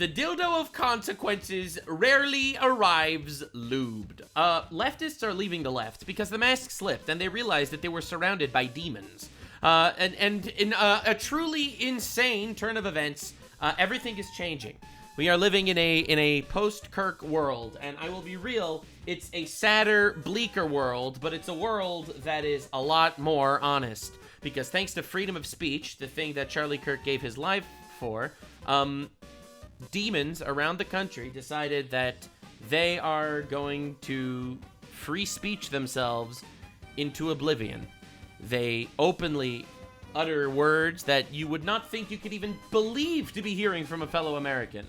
The dildo of consequences rarely arrives lubed. Leftists are leaving the left because the mask slipped and they realized that they were surrounded by demons. And in a truly insane turn of events, everything is changing. We are living in a post-Kirk world, and I will be real, it's a sadder, bleaker world, but it's a world that is a lot more honest. Because thanks to freedom of speech, the thing that Charlie Kirk gave his life for, demons around the country decided that they are going to free speech themselves into oblivion. They openly utter words that you would not think you could even believe to be hearing from a fellow American.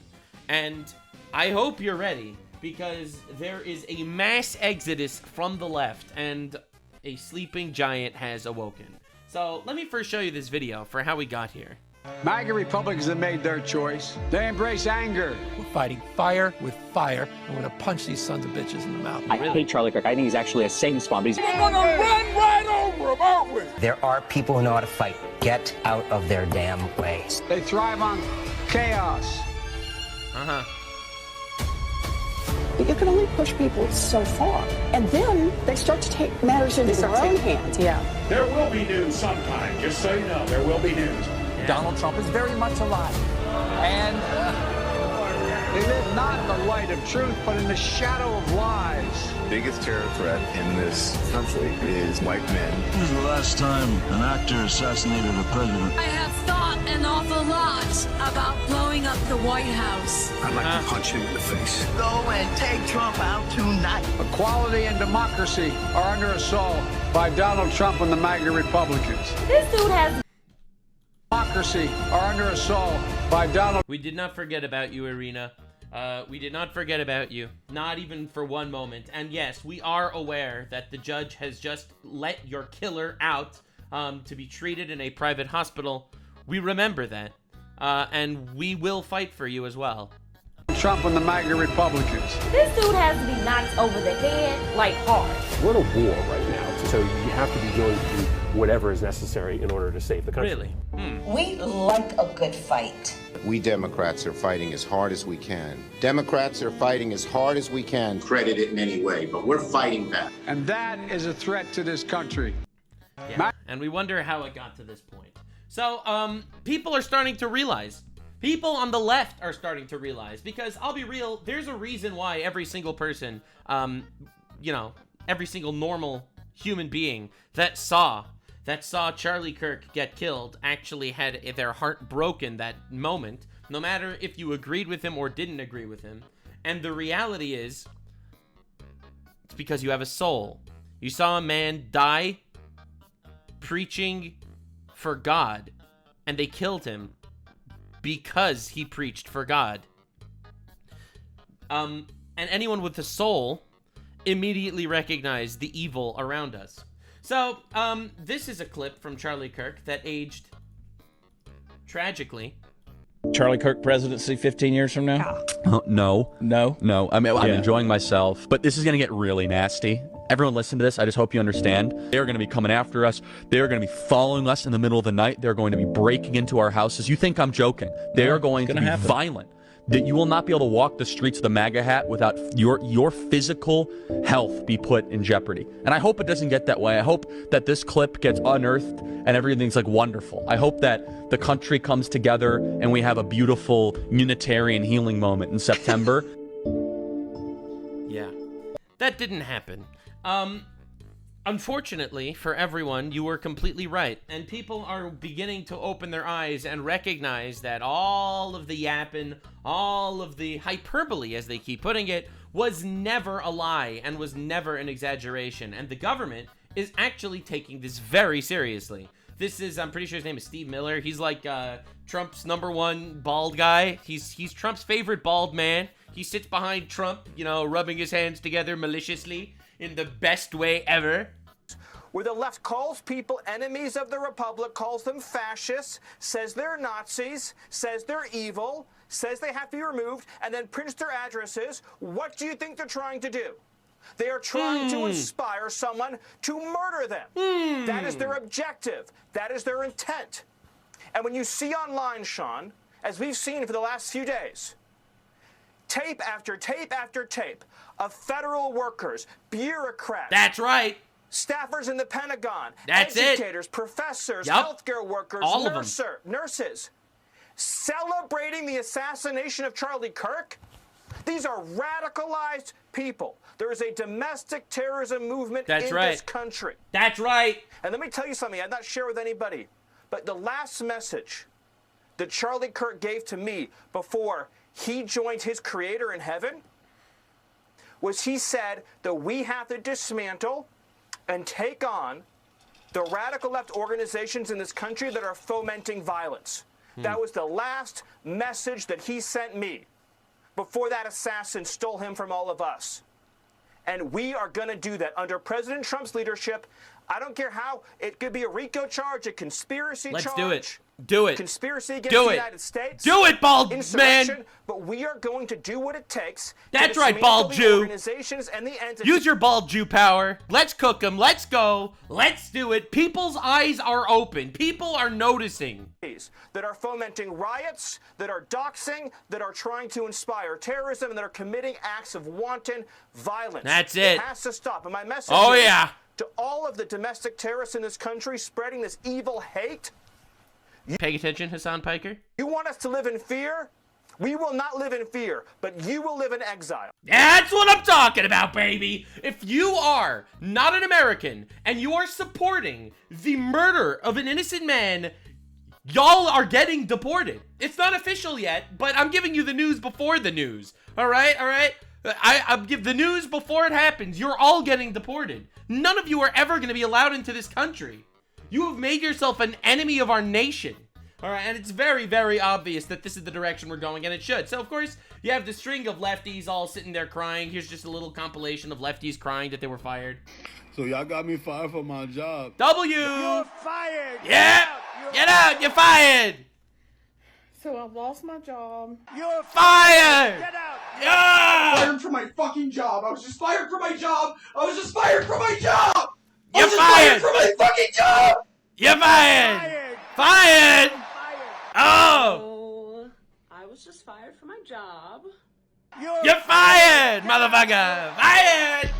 And I hope you're ready, because there is a mass exodus from the left, and a sleeping giant has awoken. So let me first show you this video for how we got here. MAGA Republicans have made their choice. They embrace anger. We're fighting fire with fire, and we're gonna punch these sons of bitches in the mouth. I hate Charlie Kirk. I think he's actually a Satan spawn, but he's... We're gonna run right over him, aren't we? There are people who know how to fight. Get out of their damn ways. They thrive on chaos. You can only push people so far. And then they start to take matters into their own hands. Yeah. There will be news sometime, just so you know, there will be news. Yeah. Donald Trump is very much alive. And they live not in the light of truth, but in the shadow of lies. The biggest terror threat in this country is white men. When was the last time an actor assassinated a president? I have thought an awful lot about blowing up the White House. I'd like to punch him in the face. Go and take Trump out tonight. Equality and democracy are under assault by Donald Trump and the MAGA Republicans. This dude has... Democracy are under assault by Donald... We did not forget about you, Irina. We did not forget about you. Not even for one moment. And yes, we are aware that the judge has just let your killer out to be treated in a private hospital. We remember that. And we will fight for you as well. Trump and the MAGA Republicans. This dude has to be knocked over the head, like hard. We're in a war right now, so you have to be willing to do whatever is necessary in order to save the country. Really? We like a good fight. We Democrats are fighting as hard as we can. Democrats are fighting as hard as we can. Credit it in any way, but we're fighting back. And that is a threat to this country. Yeah, and we wonder how it got to this point. So, people are starting to realize. People on the left are starting to realize, because I'll be real, there's a reason why every single person, every single normal human being that saw Charlie Kirk get killed actually had their heart broken that moment, no matter if you agreed with him or didn't agree with him. And the reality is, it's because you have a soul. You saw a man die preaching for God, and they killed him because he preached for God. And anyone with a soul immediately recognized the evil around us. So, this is a clip from Charlie Kirk that aged tragically. Charlie Kirk presidency 15 years from now? No. I mean, I'm enjoying myself, but this is going to get really nasty. Everyone listen to this. I just hope you understand. They're going to be coming after us. They're going to be following us in the middle of the night. They're going to be breaking into our houses. You think I'm joking? They're going to be violent. That you will not be able to walk the streets of the MAGA hat without your physical health be put in jeopardy. And I hope it doesn't get that way. I hope that this clip gets unearthed and everything's like wonderful. I hope that the country comes together and we have a beautiful Unitarian healing moment in September. Yeah, that didn't happen. Unfortunately for everyone, you were completely right, and people are beginning to open their eyes and recognize that all of the yapping, all of the hyperbole, as they keep putting it, was never a lie and was never an exaggeration, and the government is actually taking this very seriously. This is, I'm pretty sure his name is Steve Miller. He's like Trump's #1 bald guy. He's Trump's favorite bald man. He sits behind Trump, rubbing his hands together maliciously in the best way ever. Where the left calls people enemies of the Republic, calls them fascists, says they're Nazis, says they're evil, says they have to be removed, and then prints their addresses. What do you think they're trying to do? They are trying to inspire someone to murder them. That is their objective. That is their intent. And when you see online, Sean, as we've seen for the last few days, tape after tape after tape of federal workers, bureaucrats. That's right. Staffers in the Pentagon. That's educators, professors, healthcare workers, all of them. Nurses. Celebrating the assassination of Charlie Kirk? These are radicalized people. There is a domestic terrorism movement in this country. That's right. And let me tell you something I'd not share with anybody, but the last message that Charlie Kirk gave to me before he joined his creator in heaven was he said that we have to dismantle and take on the radical left organizations in this country that are fomenting violence. That was the last message that he sent me before that assassin stole him from all of us. And we are going to do that under President Trump's leadership. I don't care how. It could be a RICO charge, a conspiracy charge. Let's do it. Do it. Conspiracy against the United States. Do it, bald man. But we are going to do what it takes. That's right, bald Jew. Organizations and the entities. Use your bald Jew power. Let's cook them. Let's go. Let's do it. People's eyes are open. People are noticing. That are fomenting riots, that are doxing, that are trying to inspire terrorism, and that are committing acts of wanton violence. That's it. It has to stop. And my message is to all of the domestic terrorists in this country spreading this evil hate. Pay attention, Hassan Piker. You want us to live in fear? We will not live in fear, but you will live in exile. That's what I'm talking about, baby. If you are not an American and you are supporting the murder of an innocent man, y'all are getting deported. It's not official yet, but I'm giving you the news before the news. All right? I'm give the news before it happens. You're all getting deported. None of you are ever going to be allowed into this country. You have made yourself an enemy of our nation. All right, and it's very, very obvious that this is the direction we're going, and it should. So, of course, you have the string of lefties all sitting there crying. Here's just a little compilation of lefties crying that they were fired. So y'all got me fired for my job. W! You're fired! Yeah! Get out! You're fired! So I've lost my job. You're fired! Get out! Yeah! Fired from my fucking job. I was just fired from my job. I was just fired from my job. You're fired from my fucking job. You're fired! Fired! Oh! I was just fired from my job. You're fired, motherfucker! Fired!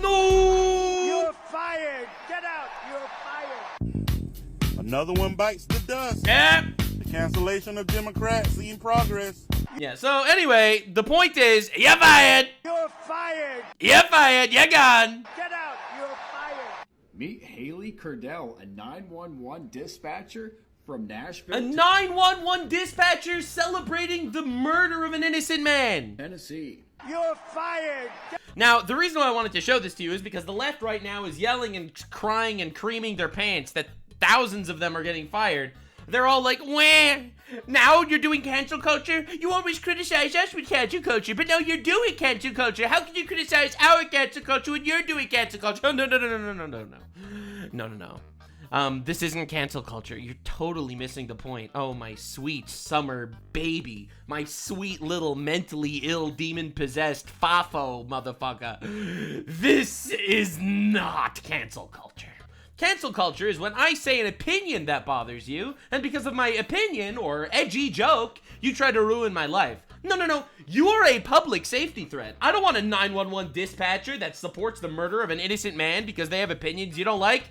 No! You're fired! Get out! You're fired! Another one bites the dust. Yeah. The cancellation of Democrats in progress. Yeah, so anyway, the point is, you're fired! You're fired! You're fired! You're gone! Get out! You're fired! Meet Haley Curdell, a 911 dispatcher from Nashville. A 911 dispatcher celebrating the murder of an innocent man. Tennessee. You're fired! Now, the reason why I wanted to show this to you is because the left right now is yelling and crying and creaming their pants that thousands of them are getting fired. They're all like, wah, now you're doing cancel culture? You always criticize us with cancel culture, but now you're doing cancel culture. How can you criticize our cancel culture when you're doing cancel culture? Oh, no. This isn't cancel culture. You're totally missing the point. Oh, my sweet summer baby. My sweet little mentally ill demon-possessed Fafo motherfucker. This is not cancel culture. Cancel culture is when I say an opinion that bothers you, and because of my opinion or edgy joke, you try to ruin my life. No. You are a public safety threat. I don't want a 911 dispatcher that supports the murder of an innocent man because they have opinions you don't like.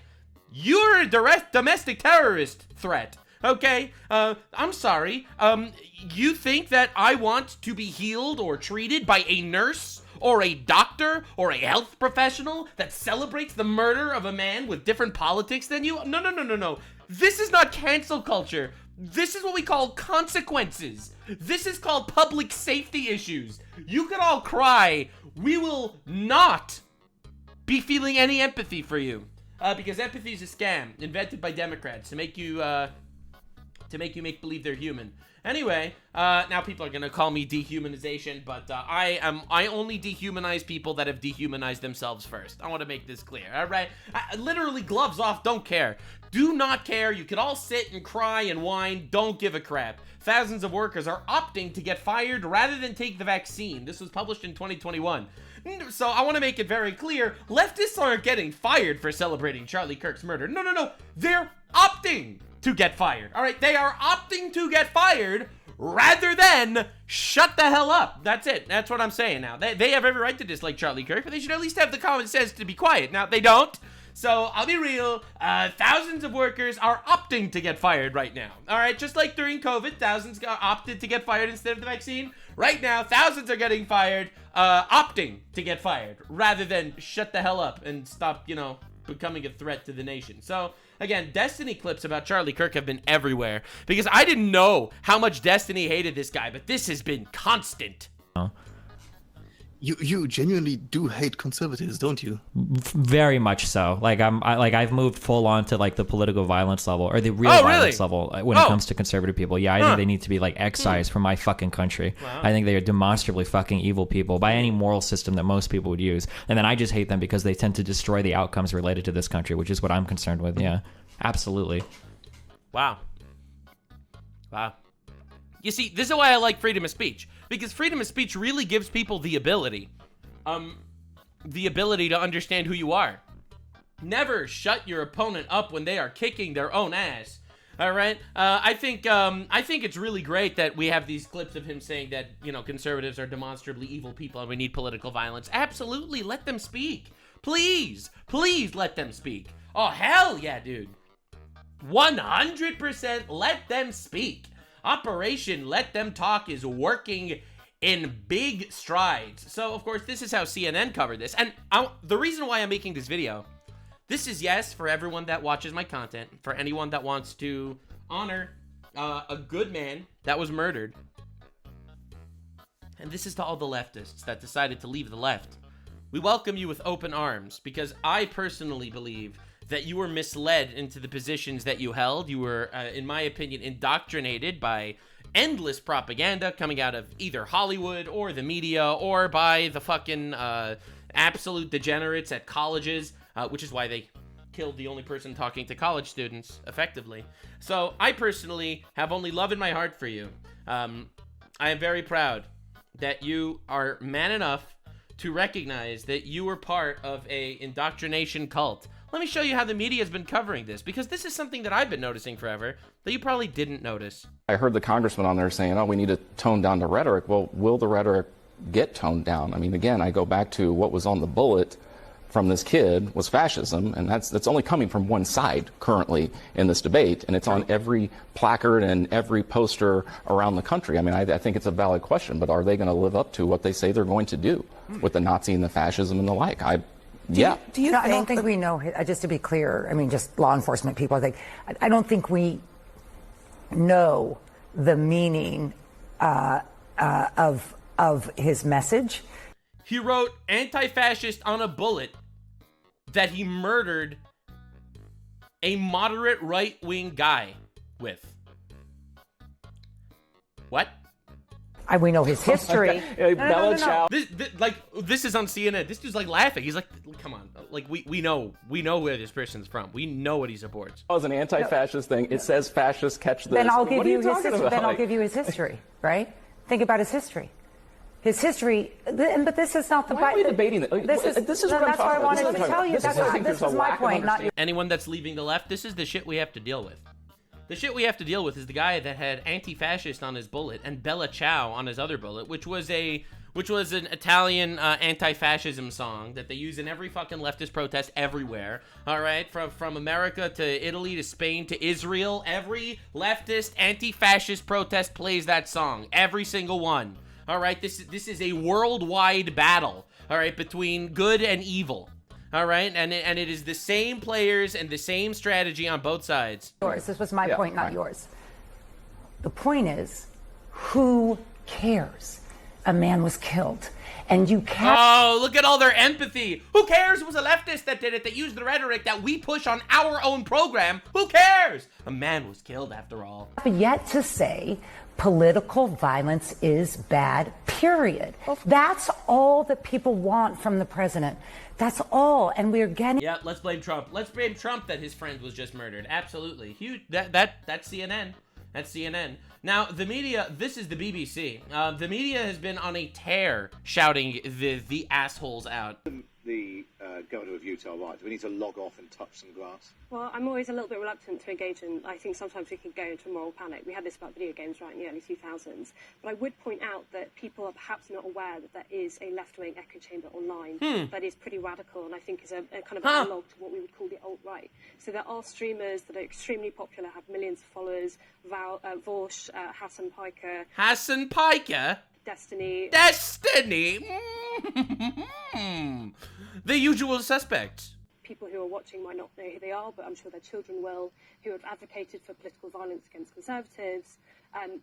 You're a direct domestic terrorist threat, okay? I'm sorry. You think that I want to be healed or treated by a nurse or a doctor or a health professional that celebrates the murder of a man with different politics than you? No. This is not cancel culture. This is what we call consequences. This is called public safety issues. You can all cry. We will not be feeling any empathy for you. Because empathy is a scam invented by Democrats to make you make believe they're human. Anyway, now people are gonna call me dehumanization, but I only dehumanize people that have dehumanized themselves first. I want to make this clear. All right, literally gloves off. Don't care. Do not care. You can all sit and cry and whine. Don't give a crap. Thousands of workers are opting to get fired rather than take the vaccine. This was published in 2021. So I want to make it very clear, leftists aren't getting fired for celebrating Charlie Kirk's murder. No. They're opting to get fired. All right, they are opting to get fired rather than shut the hell up. That's it. That's what I'm saying now. They have every right to dislike Charlie Kirk, but they should at least have the common sense to be quiet. Now, they don't. So, I'll be real, thousands of workers are opting to get fired right now. All right, just like during COVID, thousands opted to get fired instead of the vaccine. Right now, thousands are getting fired, opting to get fired, rather than shut the hell up and stop, you know, becoming a threat to the nation. So, again, Destiny clips about Charlie Kirk have been everywhere, because I didn't know how much Destiny hated this guy, but this has been constant. You genuinely do hate conservatives, don't you? Very much so. Like I've moved full on to like the political violence level, or the real violence level when it comes to conservative people. Yeah, I think they need to be like excised from my fucking country. Wow. I think they are demonstrably fucking evil people by any moral system that most people would use. And then I just hate them because they tend to destroy the outcomes related to this country, which is what I'm concerned with. Yeah, absolutely. Wow. You see, this is why I like freedom of speech. Because freedom of speech really gives people the ability to understand who you are. Never shut your opponent up when they are kicking their own ass. All right? I think it's really great that we have these clips of him saying that, you know, conservatives are demonstrably evil people and we need political violence. Absolutely, let them speak. Please let them speak. Oh, hell yeah, dude. 100% let them speak. Operation Let Them Talk is working in big strides. So, of course, this is how CNN covered this. And the reason why I'm making this video, this is, yes, for everyone that watches my content, for anyone that wants to honor a good man that was murdered. And this is to all the leftists that decided to leave the left. We welcome you with open arms, because I personally believe that you were misled into the positions that you held. You were, in my opinion, indoctrinated by endless propaganda coming out of either Hollywood or the media or by the fucking absolute degenerates at colleges, which is why they killed the only person talking to college students effectively. So I personally have only love in my heart for you. I am very proud that you are man enough to recognize that you were part of a indoctrination cult. Let me show you how the media has been covering this, because this is something that I've been noticing forever that you probably didn't notice. I heard the congressman on there saying, oh, we need to tone down the rhetoric. Well, will the rhetoric get toned down? I mean, again, I go back to what was on the bullet from this kid was fascism, and that's only coming from one side currently in this debate, and it's on every placard and every poster around the country. I mean, I think it's a valid question, but are they going to live up to what they say they're going to do with the Nazi and the fascism and the like? Yeah. Do you I don't think we know, just to be clear, I mean, just law enforcement people, I don't think we know the meaning of his message. He wrote anti-fascist on a bullet that he murdered a moderate right-wing guy with. What? We know his history. No. This is on CNN. This dude's like laughing. He's like, come on. Like, we know where this person's from. We know what he supports. It was an anti-fascist thing. It says fascists catch this. Then I'll give you his history, right? Think about his history. His history, but this is not the Why are we debating that? This is what I'm that's what I wanted to tell you. This is my point, not your. Anyone that's leaving the left, this is the shit we have to deal with. The shit we have to deal with is the guy that had anti-fascist on his bullet and Bella Ciao on his other bullet, which was an Italian anti-fascism song that they use in every fucking leftist protest everywhere. All right, from America to Italy to Spain to Israel, every leftist anti-fascist protest plays that song, every single one. All right, this is a worldwide battle. All right, between good and evil. All right, and it is the same players and the same strategy on both sides. This was my point, not yours. The point is, who cares? A man was killed, and you can't. Oh, look at all their empathy. Who cares? It was a leftist that did it, that used the rhetoric that we push on our own program. Who cares? A man was killed, after all. Yet to say political violence is bad, period. That's all that people want from the president. That's all, and we're getting. Yeah, let's blame Trump. Let's blame Trump that his friend was just murdered. Absolutely, huge. That's CNN. That's CNN. Now the media. This is the BBC. The media has been on a tear, shouting the assholes out. The go to a Vtube art? Do we need to log off and touch some glass? Well, I'm always a little bit reluctant to engage in. I think sometimes we can go into a moral panic. We had this about video games, right, in the early 2000s. But I would point out that people are perhaps not aware that there is a left-wing echo chamber online that is pretty radical, and I think is a kind of analog to what we would call the alt-right. So there are streamers that are extremely popular, have millions of followers. Vorsh, Hassan Piker. Hassan Piker? Destiny. The usual suspects. People who are watching might not know who they are, but I'm sure their children will, who have advocated for political violence against conservatives.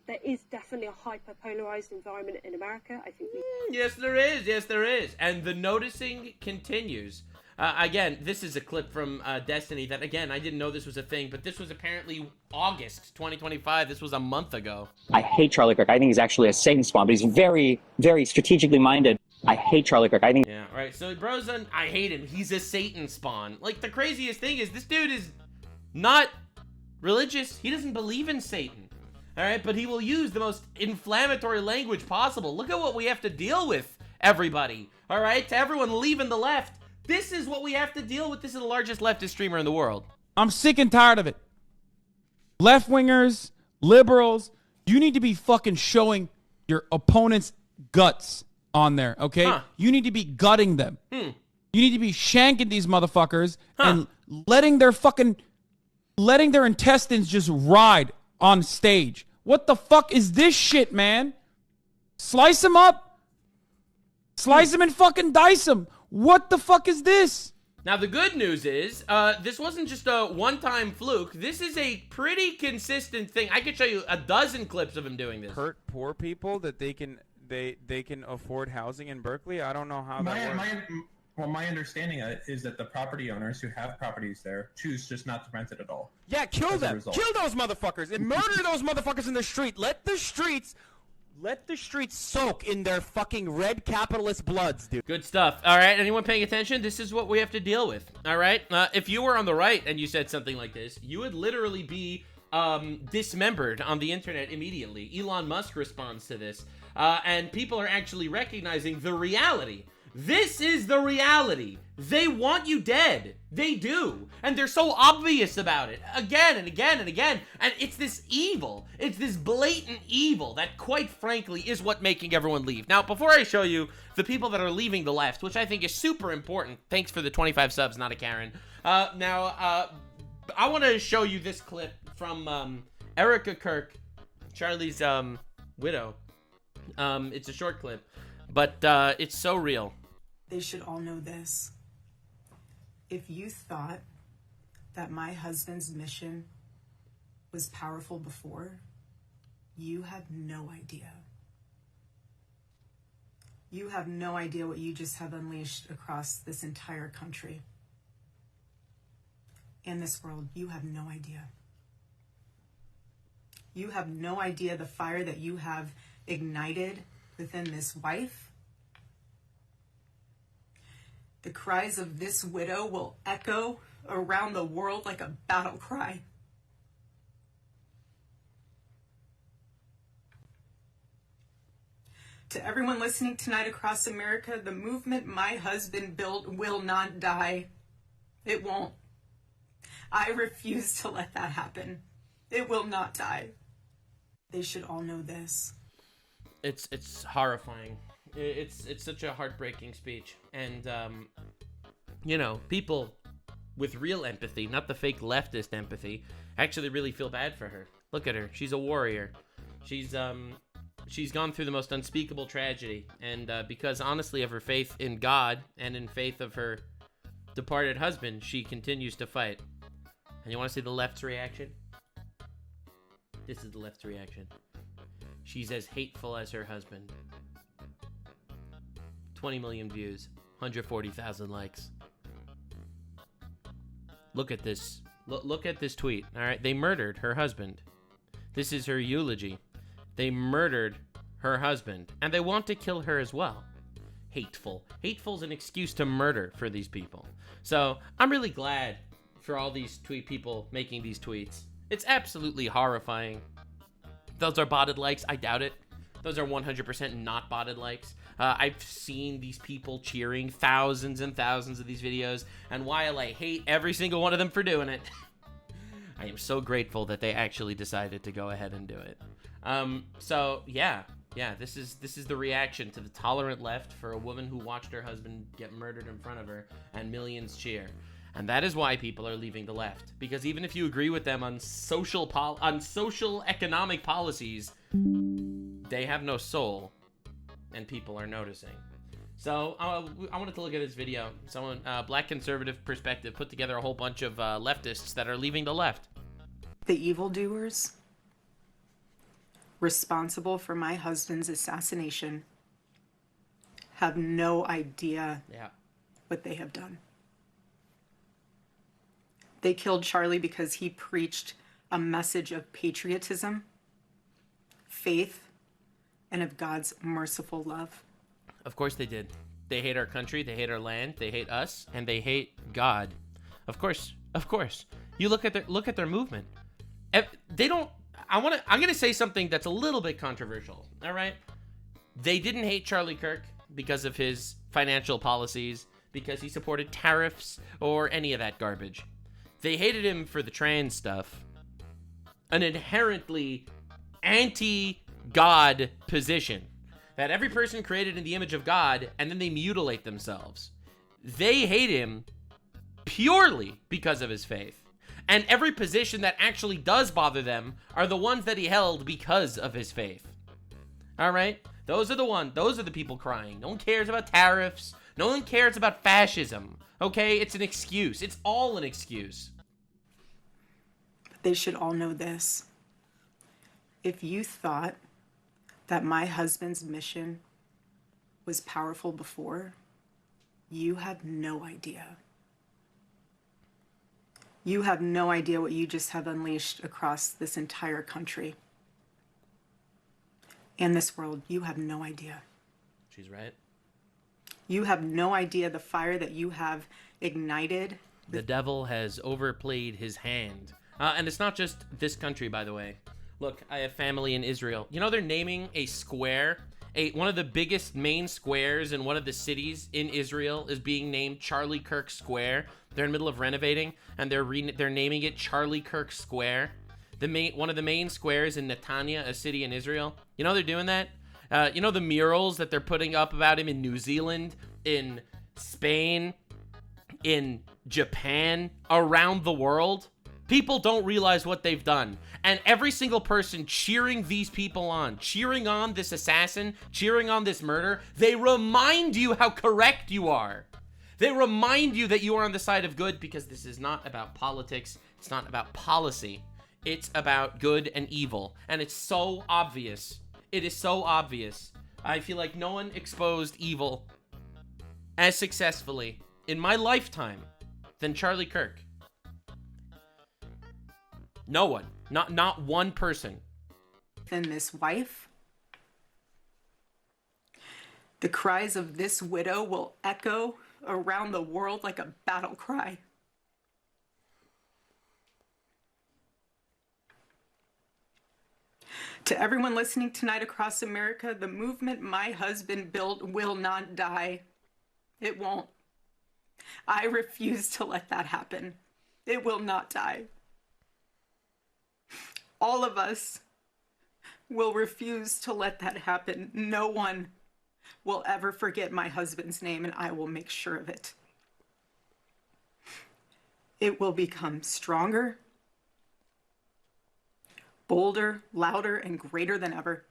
There is definitely a hyper-polarized environment in America. I think Yes, there is. Yes, there is. And the noticing continues. Again, this is a clip from Destiny that, again, I didn't know this was a thing, but this was apparently August 2025. This was a month ago. I hate Charlie Kirk. I think he's actually a Satan spawn, but he's very, very strategically minded. I hate Charlie Kirk. I think... Yeah, right. So, bro's I hate him. He's a Satan spawn. Like, the craziest thing is this dude is not religious. He doesn't believe in Satan. All right? But he will use the most inflammatory language possible. Look at what we have to deal with, everybody. All right? To everyone leaving the left. This is what we have to deal with. This is the largest leftist streamer in the world. I'm sick and tired of it. Left-wingers, liberals, you need to be fucking showing your opponent's guts on there, okay? You need to be gutting them. You need to be shanking these motherfuckers and letting their intestines just ride on stage. What the fuck is this shit, man? Slice them up. Slice them and fucking dice them. What the fuck is this? Now, the good news is, this wasn't just a one-time fluke. This is a pretty consistent thing. I could show you a dozen clips of him doing this. Hurt poor people that they can afford housing in Berkeley? I don't know how that works. My understanding is that the property owners who have properties there choose just not to rent it at all. Yeah, kill them. Kill those motherfuckers and murder those motherfuckers in the street. Let the streets soak in their fucking red capitalist bloods, dude. Good stuff. All right, anyone paying attention? This is what we have to deal with. All right? If you were on the right and you said something like this, you would literally be dismembered on the internet immediately. Elon Musk responds to this. And people are actually recognizing the reality. This is the reality. They want you dead. They do. And they're so obvious about it again and again and again. And it's this evil. It's this blatant evil that, quite frankly, is what making everyone leave. Now, before I show you the people that are leaving the left, which I think is super important. Thanks for the 25 subs, not a Karen. I want to show you this clip from Erica Kirk, Charlie's widow. It's a short clip, but it's so real. They should all know this. If you thought that my husband's mission was powerful before, you have no idea. You have no idea what you just have unleashed across this entire country. In this world, you have no idea. You have no idea the fire that you have ignited within this wife. The cries of this widow will echo around the world like a battle cry. To everyone listening tonight across America, the movement my husband built will not die. It won't. I refuse to let that happen. It will not die. They should all know this. It's horrifying. It's such a heartbreaking speech. And, you know, people with real empathy, not the fake leftist empathy, actually really feel bad for her. Look at her. She's a warrior. She's gone through the most unspeakable tragedy. And because, honestly, of her faith in God and in faith of her departed husband, she continues to fight. And you want to see the left's reaction? This is the left's reaction. She's as hateful as her husband. 20 million views, 140,000 likes. Look at this. Look at this tweet. All right, they murdered her husband. This is her eulogy. They murdered her husband, and they want to kill her as well. Hateful. Hateful's an excuse to murder for these people. So I'm really glad for all these people making these tweets. It's absolutely horrifying. Those are botted likes. I doubt it. Those are 100% not botted likes. I've seen these people cheering, thousands and thousands of these videos, and while I hate every single one of them for doing it, I am so grateful that they actually decided to go ahead and do it. So yeah, this is the reaction to the tolerant left for a woman who watched her husband get murdered in front of her, and millions cheer. And that is why people are leaving the left, because even if you agree with them on social economic policies, they have no soul, and people are noticing. So I wanted to look at this video. Someone, Black Conservative Perspective, put together a whole bunch of leftists that are leaving the left. The evildoers responsible for my husband's assassination have no idea what they have done. They killed Charlie because he preached a message of patriotism, faith, and of God's merciful love. Of course they did. They hate our country, they hate our land, they hate us, and they hate God. Of course. You look at their movement. They don't. I'm gonna say something that's a little bit controversial. All right. They didn't hate Charlie Kirk because of his financial policies, because he supported tariffs or any of that garbage. They hated him for the trans stuff, an inherently anti-God position that every person created in the image of God, and then they mutilate themselves. They hate him purely because of his faith. And every position that actually does bother them are the ones that he held because of his faith. All right? Those are the people crying. No one cares about tariffs. No one cares about fascism. Okay? It's an excuse. It's all an excuse. But they should all know this. If you thought that my husband's mission was powerful before, you have no idea. You have no idea what you just have unleashed across this entire country and this world. You have no idea. She's right. You have no idea the fire that you have ignited. The devil has overplayed his hand. And it's not just this country, by the way. Look, I have family in Israel. You know, they're naming a square. One of the biggest main squares in one of the cities in Israel is being named Charlie Kirk Square. They're in the middle of renovating, and they're naming it Charlie Kirk Square. One of the main squares in Netanya, a city in Israel. You know they're doing that? You know the murals that they're putting up about him in New Zealand, in Spain, in Japan, around the world? People don't realize what they've done. And every single person cheering these people on, cheering on this assassin, cheering on this murder, they remind you how correct you are. They remind you that you are on the side of good, because this is not about politics. It's not about policy. It's about good and evil. And it's so obvious. It is so obvious. I feel like no one exposed evil as successfully in my lifetime than Charlie Kirk. No one. Not one person. And this wife, the cries of this widow will echo around the world like a battle cry. To everyone listening tonight across America, the movement my husband built will not die. It won't. I refuse to let that happen. It will not die. All of us will refuse to let that happen. No one will ever forget my husband's name, and I will make sure of it. It will become stronger, bolder, louder, and greater than ever.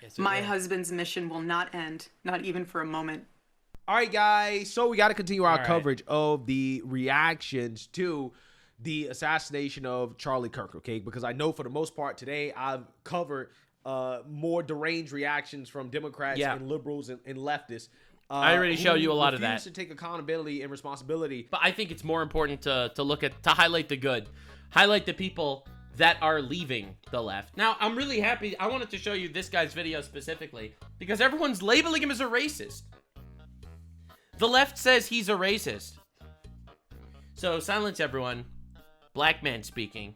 Yes, my husband's mission will not end, not even for a moment. All right, guys. So we got to continue our All right. coverage of the reactions to the assassination of Charlie Kirk, okay? Because I know for the most part today I've covered more deranged reactions from Democrats and liberals and leftists. I already showed you a lot of that. Refuse to take accountability and responsibility. But I think it's more important to highlight the good. Highlight the people that are leaving the left. Now, I'm really happy. I wanted to show you this guy's video specifically because everyone's labeling him as a racist. The left says he's a racist. So silence everyone. Black man speaking.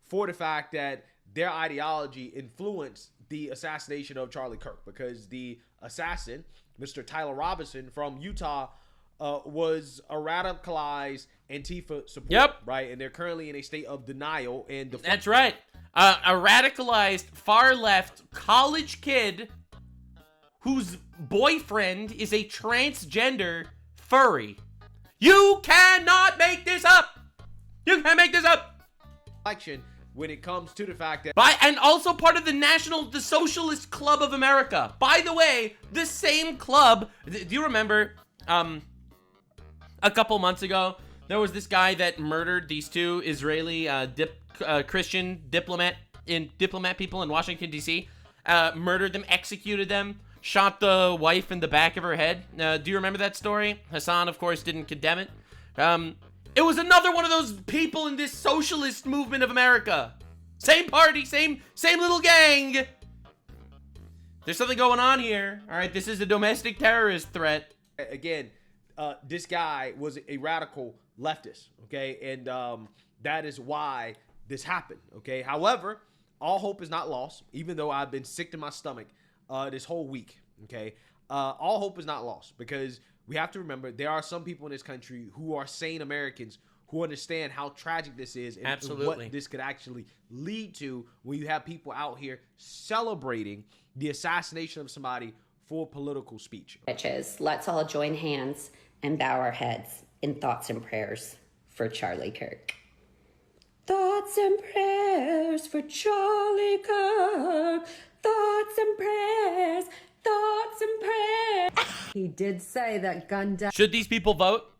For the fact that their ideology influenced the assassination of Charlie Kirk, because the assassin, Mr. Tyler Robinson from Utah, was a radicalized Antifa supporter. Yep. Right, and they're currently in a state of denial. And that's right. A radicalized far left college kid whose boyfriend is a transgender furry. You cannot make this up. You can't make this up. Election when it comes to the fact that and also part of the Socialist Club of America. By the way, the same club. Do you remember? A couple months ago, there was this guy that murdered these two Israeli Christian diplomat people in Washington, D.C. Murdered them, executed them, shot the wife in the back of her head. Do you remember that story? Hassan, of course, didn't condemn it. It was another one of those people in this socialist movement of America. Same party, same little gang. There's something going on here. All right, this is a domestic terrorist threat. Again, this guy was a radical leftist, okay? And that is why this happened, okay? However, all hope is not lost, even though I've been sick to my stomach this whole week, okay? All hope is not lost, because we have to remember there are some people in this country who are sane Americans who understand how tragic this is and what this could actually lead to when you have people out here celebrating the assassination of somebody for political speech. Bitches, let's all join hands and bow our heads in thoughts and prayers for Charlie Kirk. Thoughts and prayers for Charlie Kirk. Thoughts and prayers. Thoughts and prayers. He did say that gun death. Should these people vote?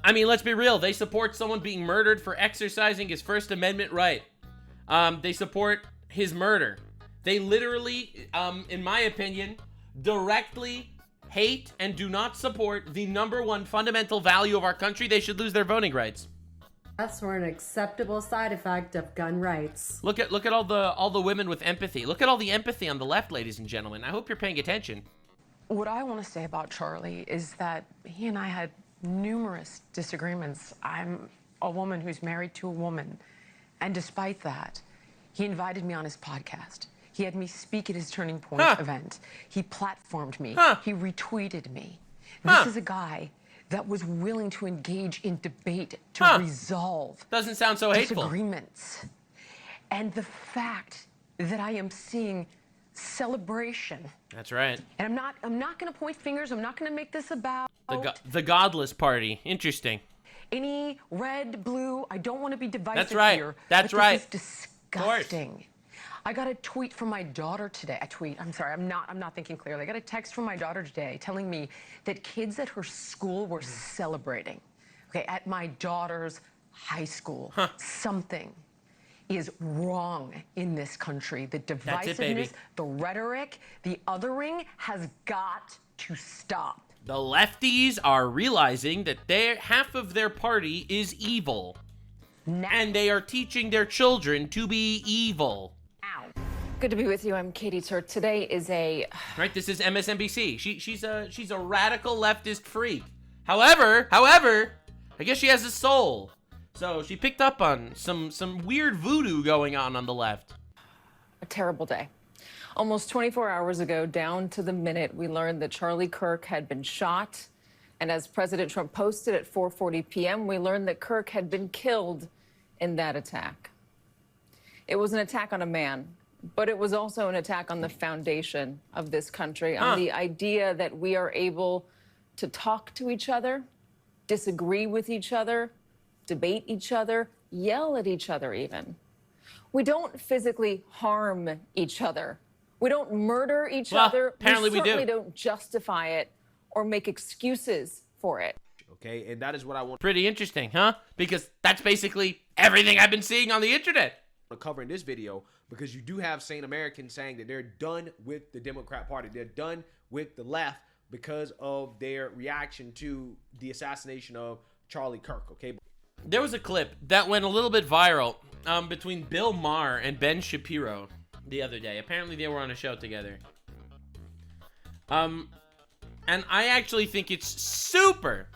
I mean, let's be real. They support someone being murdered for exercising his First Amendment right. They support his murder. They literally, in my opinion, directly hate and do not support the #1 fundamental value of our country. They should lose their voting rights. That's were an acceptable side effect of gun rights. Look at all the women with empathy. Look at all the empathy on the left, ladies and gentlemen. I hope you're paying attention. What I want to say about Charlie is that he and I had numerous disagreements. I'm a woman who's married to a woman, and despite that, he invited me on his podcast. He had me speak at his Turning Point event. He platformed me. He retweeted me. This is a guy that was willing to engage in debate to resolve doesn't sound so hateful disagreements. And the fact that I am seeing celebration. That's right. And I'm not going to point fingers. I'm not going to make this about the godless party. Interesting. Any red, blue. I don't want to be divisive That's right. here. That's but right. This is disgusting. I got a tweet from my daughter today. I'm sorry, I'm not thinking clearly. I got a text from my daughter today telling me that kids at her school were celebrating. Okay, at my daughter's high school. Something is wrong in this country. The divisiveness, the rhetoric, the othering has got to stop. The lefties are realizing that half of their party is evil. And they are teaching their children to be evil. Good to be with you. I'm Katie Turk. Today is right. This is MSNBC. She's a radical leftist freak. However, I guess she has a soul. So she picked up on some weird voodoo going on the left. A terrible day. Almost 24 hours ago, down to the minute, we learned that Charlie Kirk had been shot. And as President Trump posted at 4:40 p.m., we learned that Kirk had been killed in that attack. It was an attack on a man, but it was also an attack on the foundation of this country, on the idea that we are able to talk to each other, disagree with each other, debate each other, yell at each other even. We don't physically harm each other. We don't murder each other. Apparently we certainly don't justify it or make excuses for it. Okay, and that is what I want. Pretty interesting, huh? Because that's basically everything I've been seeing on the internet. To cover in this video, because you do have sane Americans saying that they're done with the Democrat Party. They're done with the left because of their reaction to the assassination of Charlie Kirk, okay? There was a clip that went a little bit viral between Bill Maher and Ben Shapiro the other day. Apparently they were on a show together. And I actually think it's super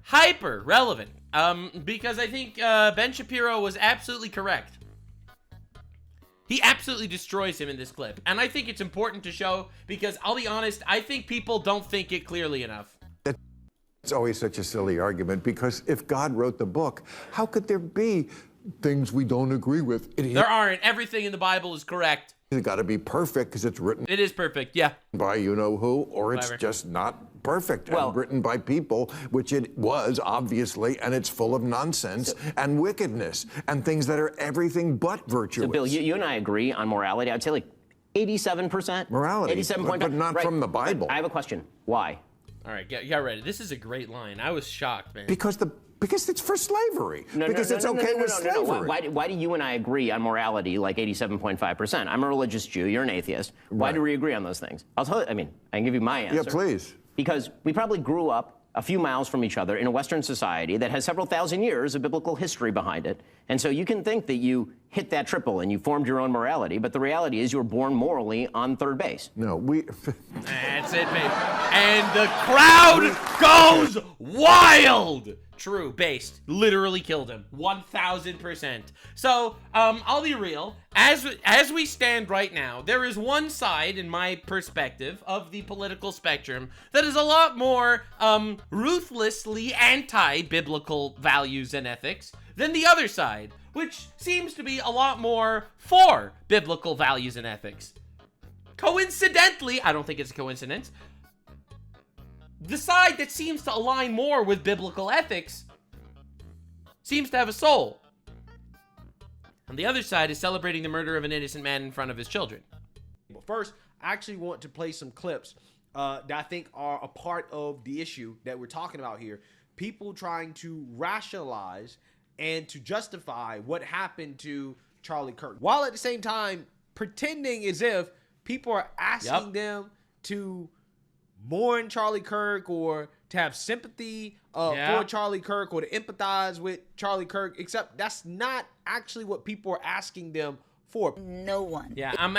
hyper relevant. Because I think Ben Shapiro was absolutely correct. He absolutely destroys him in this clip. And I think it's important to show because I'll be honest, I think people don't think it clearly enough. It's always such a silly argument because if God wrote the book, how could there be things we don't agree with? There aren't. Everything in the Bible is correct. It's got to be perfect because it's written. It is perfect, yeah. By you-know-who, or Whatever. it's just not perfect and written by people, which it was, obviously, and it's full of nonsense and wickedness and things that are everything but virtuous. So, Bill, you and I agree on morality. I'd say like 87%. Morality, 87.5. but not from the Bible. I have a question. Why? All right, get ready. This is a great line. I was shocked, man. Because it's for slavery. Because it's okay with slavery. Why do you and I agree on morality like 87.5%? I'm a religious Jew. You're an atheist. Why do we agree on those things? I'll tell you. I mean, I can give you my answer. Yeah, please. Because we probably grew up a few miles from each other in a Western society that has several thousand years of biblical history behind it. And so you can think that you hit that triple and you formed your own morality, but the reality is you were born morally on third base. No, we... That's it, babe. And the crowd goes wild! True, based. Literally killed him. 1,000%. So, I'll be real. As we stand right now, there is one side, in my perspective, of the political spectrum that is a lot more ruthlessly anti-biblical values and ethics than the other side, which seems to be a lot more for biblical values and ethics. Coincidentally, I don't think it's a coincidence, the side that seems to align more with biblical ethics seems to have a soul. And the other side is celebrating the murder of an innocent man in front of his children. But first, I actually want to play some clips that I think are a part of the issue that we're talking about here. People trying to rationalize and to justify what happened to Charlie Kirk, while at the same time pretending as if people are asking them to mourn Charlie Kirk or to have sympathy for Charlie Kirk or to empathize with Charlie Kirk, except that's not actually what people are asking them for. No one. Yeah, I'm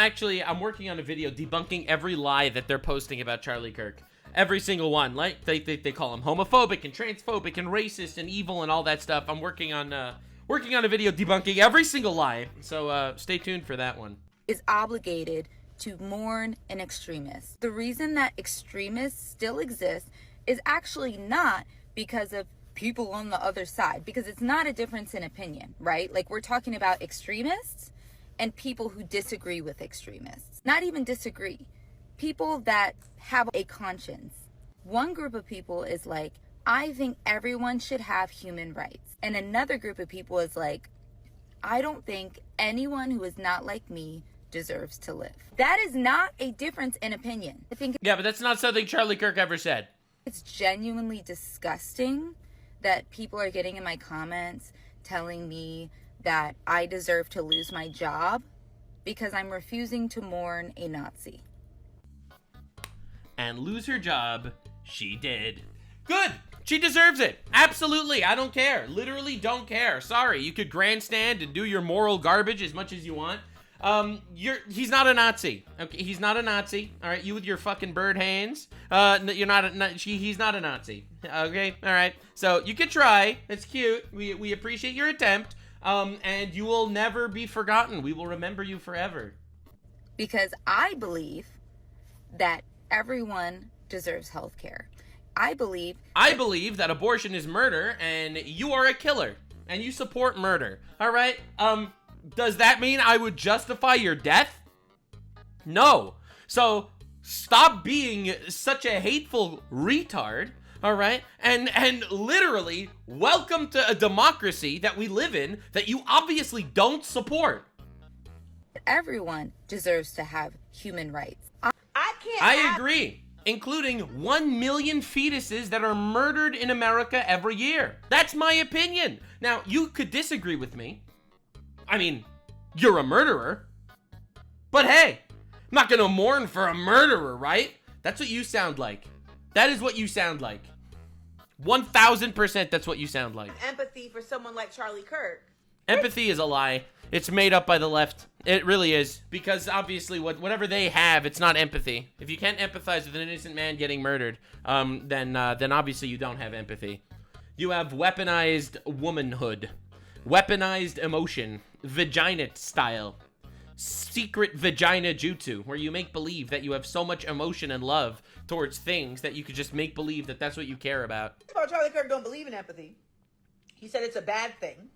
working on a video debunking every lie that they're posting about Charlie Kirk. Every single one. Like they call him homophobic and transphobic and racist and evil and all that stuff. I'm working on a video debunking every single lie. So stay tuned for that one. Is obligated to mourn an extremist. The reason that extremists still exist is actually not because of people on the other side, because it's not a difference in opinion, right? Like, we're talking about extremists and people who disagree with extremists. Not even disagree. People that have a conscience. One group of people is like, I think everyone should have human rights. And another group of people is like, I don't think anyone who is not like me deserves to live. That is not a difference in opinion. I think but that's not something Charlie Kirk ever said. It's genuinely disgusting that people are getting in my comments telling me that I deserve to lose my job because I'm refusing to mourn a Nazi. And lose her job, she did. Good. She deserves it. Absolutely. I don't care. Literally don't care. Sorry. You could grandstand and do your moral garbage as much as you want. He's not a Nazi. Okay, he's not a Nazi. All right, you with your fucking bird hands. You're not. He's not a Nazi. Okay, all right. So you could try. It's cute. We appreciate your attempt. And you will never be forgotten. We will remember you forever. Because I believe that everyone deserves health care. I believe that abortion is murder, and you are a killer, and you support murder. All right. Does that mean I would justify your death? No. So stop being such a hateful retard, all right? And literally welcome to a democracy that we live in that you obviously don't support. Everyone deserves to have human rights. I agree, including 1 million fetuses that are murdered in America every year. That's my opinion. Now, you could disagree with me. I mean, you're a murderer. But hey, I'm not gonna mourn for a murderer, right? That's what you sound like. That is what you sound like. 1,000% that's what you sound like. Empathy for someone like Charlie Kirk. Empathy is a lie. It's made up by the left. It really is. Because obviously whatever they have, it's not empathy. If you can't empathize with an innocent man getting murdered, then obviously you don't have empathy. You have weaponized womanhood. Weaponized emotion. Vagina style. secret vagina jutsu, where you make believe that you have so much emotion and love towards things that you could just make believe that that's what you care about. Charlie Kirk don't believe in empathy. He said it's a bad thing.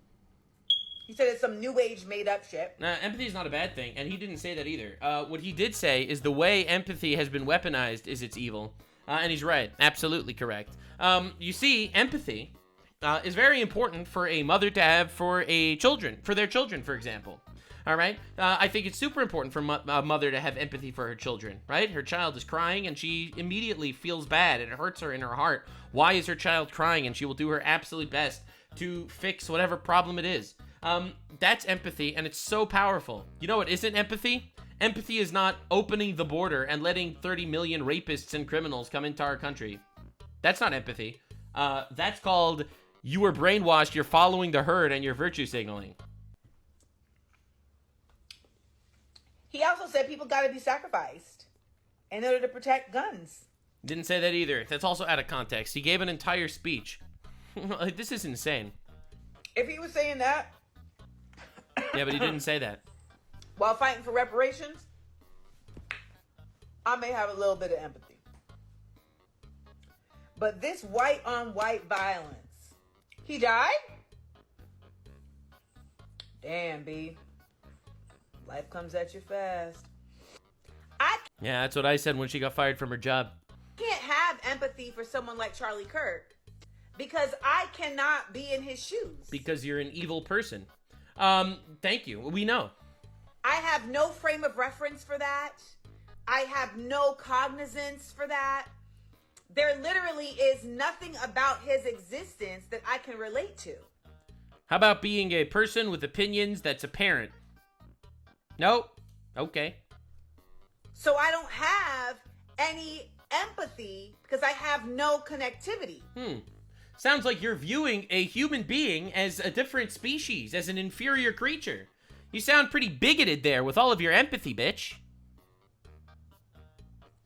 He said it's some new age made up shit. Empathy is not a bad thing, and he didn't say that either. What he did say is the way empathy has been weaponized is it's evil. And he's right. Absolutely correct. You see, empathy is very important for a mother to have for their children, for example. All right? I think it's super important for a mother to have empathy for her children, right? Her child is crying, and she immediately feels bad, and it hurts her in her heart. Why is her child crying? And she will do her absolute best to fix whatever problem it is. That's empathy, and it's so powerful. You know what isn't empathy? Empathy is not opening the border and letting 30 million rapists and criminals come into our country. That's not empathy. That's called you were brainwashed, you're following the herd, and you're virtue signaling. He also said people got to be sacrificed in order to protect guns. Didn't say that either. That's also out of context. He gave an entire speech. Like, this is insane. If he was saying that... Yeah, but he didn't say that. While fighting for reparations, I may have a little bit of empathy. But this white-on-white violence, he died? Damn, B. Life comes at you fast. Yeah, that's what I said when she got fired from her job. Can't have empathy for someone like Charlie Kirk because I cannot be in his shoes. Because you're an evil person. Thank you. We know. I have no frame of reference for that. I have no cognizance for that. There literally is nothing about his existence that I can relate to. How about being a person with opinions that's a parent? Nope. Okay. So I don't have any empathy because I have no connectivity. Sounds like you're viewing a human being as a different species, as an inferior creature. You sound pretty bigoted there with all of your empathy, bitch.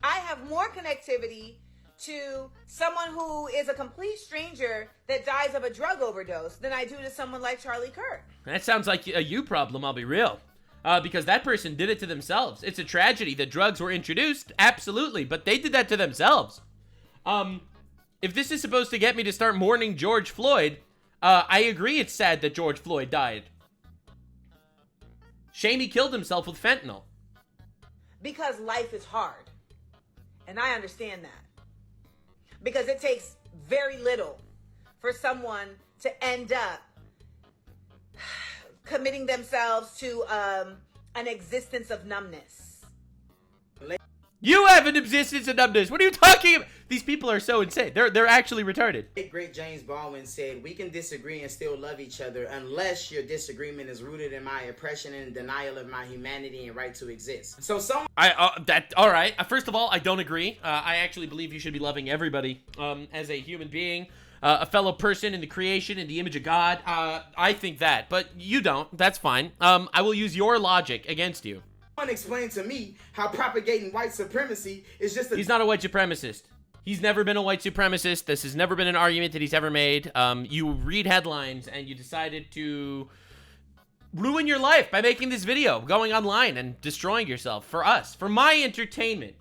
I have more connectivity to someone who is a complete stranger that dies of a drug overdose than I do to someone like Charlie Kirk. That sounds like a you problem, I'll be real. Because that person did it to themselves. It's a tragedy that drugs were introduced, absolutely, but they did that to themselves. If this is supposed to get me to start mourning George Floyd, I agree it's sad that George Floyd died. Shame he killed himself with fentanyl. Because life is hard. And I understand that. Because it takes very little for someone to end up committing themselves to an existence of numbness. You have an existence of numbness. What are you talking about? These people are so insane. They're actually retarded. Great James Baldwin said, "We can disagree and still love each other unless your disagreement is rooted in my oppression and denial of my humanity and right to exist." So someone... all right. First of all, I don't agree. I actually believe you should be loving everybody as a human being. A fellow person in the creation, in the image of God. I think that, but you don't. That's fine. I will use your logic against you. Someone explain to me how propagating white supremacy is just a... He's not a white supremacist. He's never been a white supremacist. This has never been an argument that he's ever made. You read headlines and you decided to ruin your life by making this video, going online and destroying yourself for us, for my entertainment.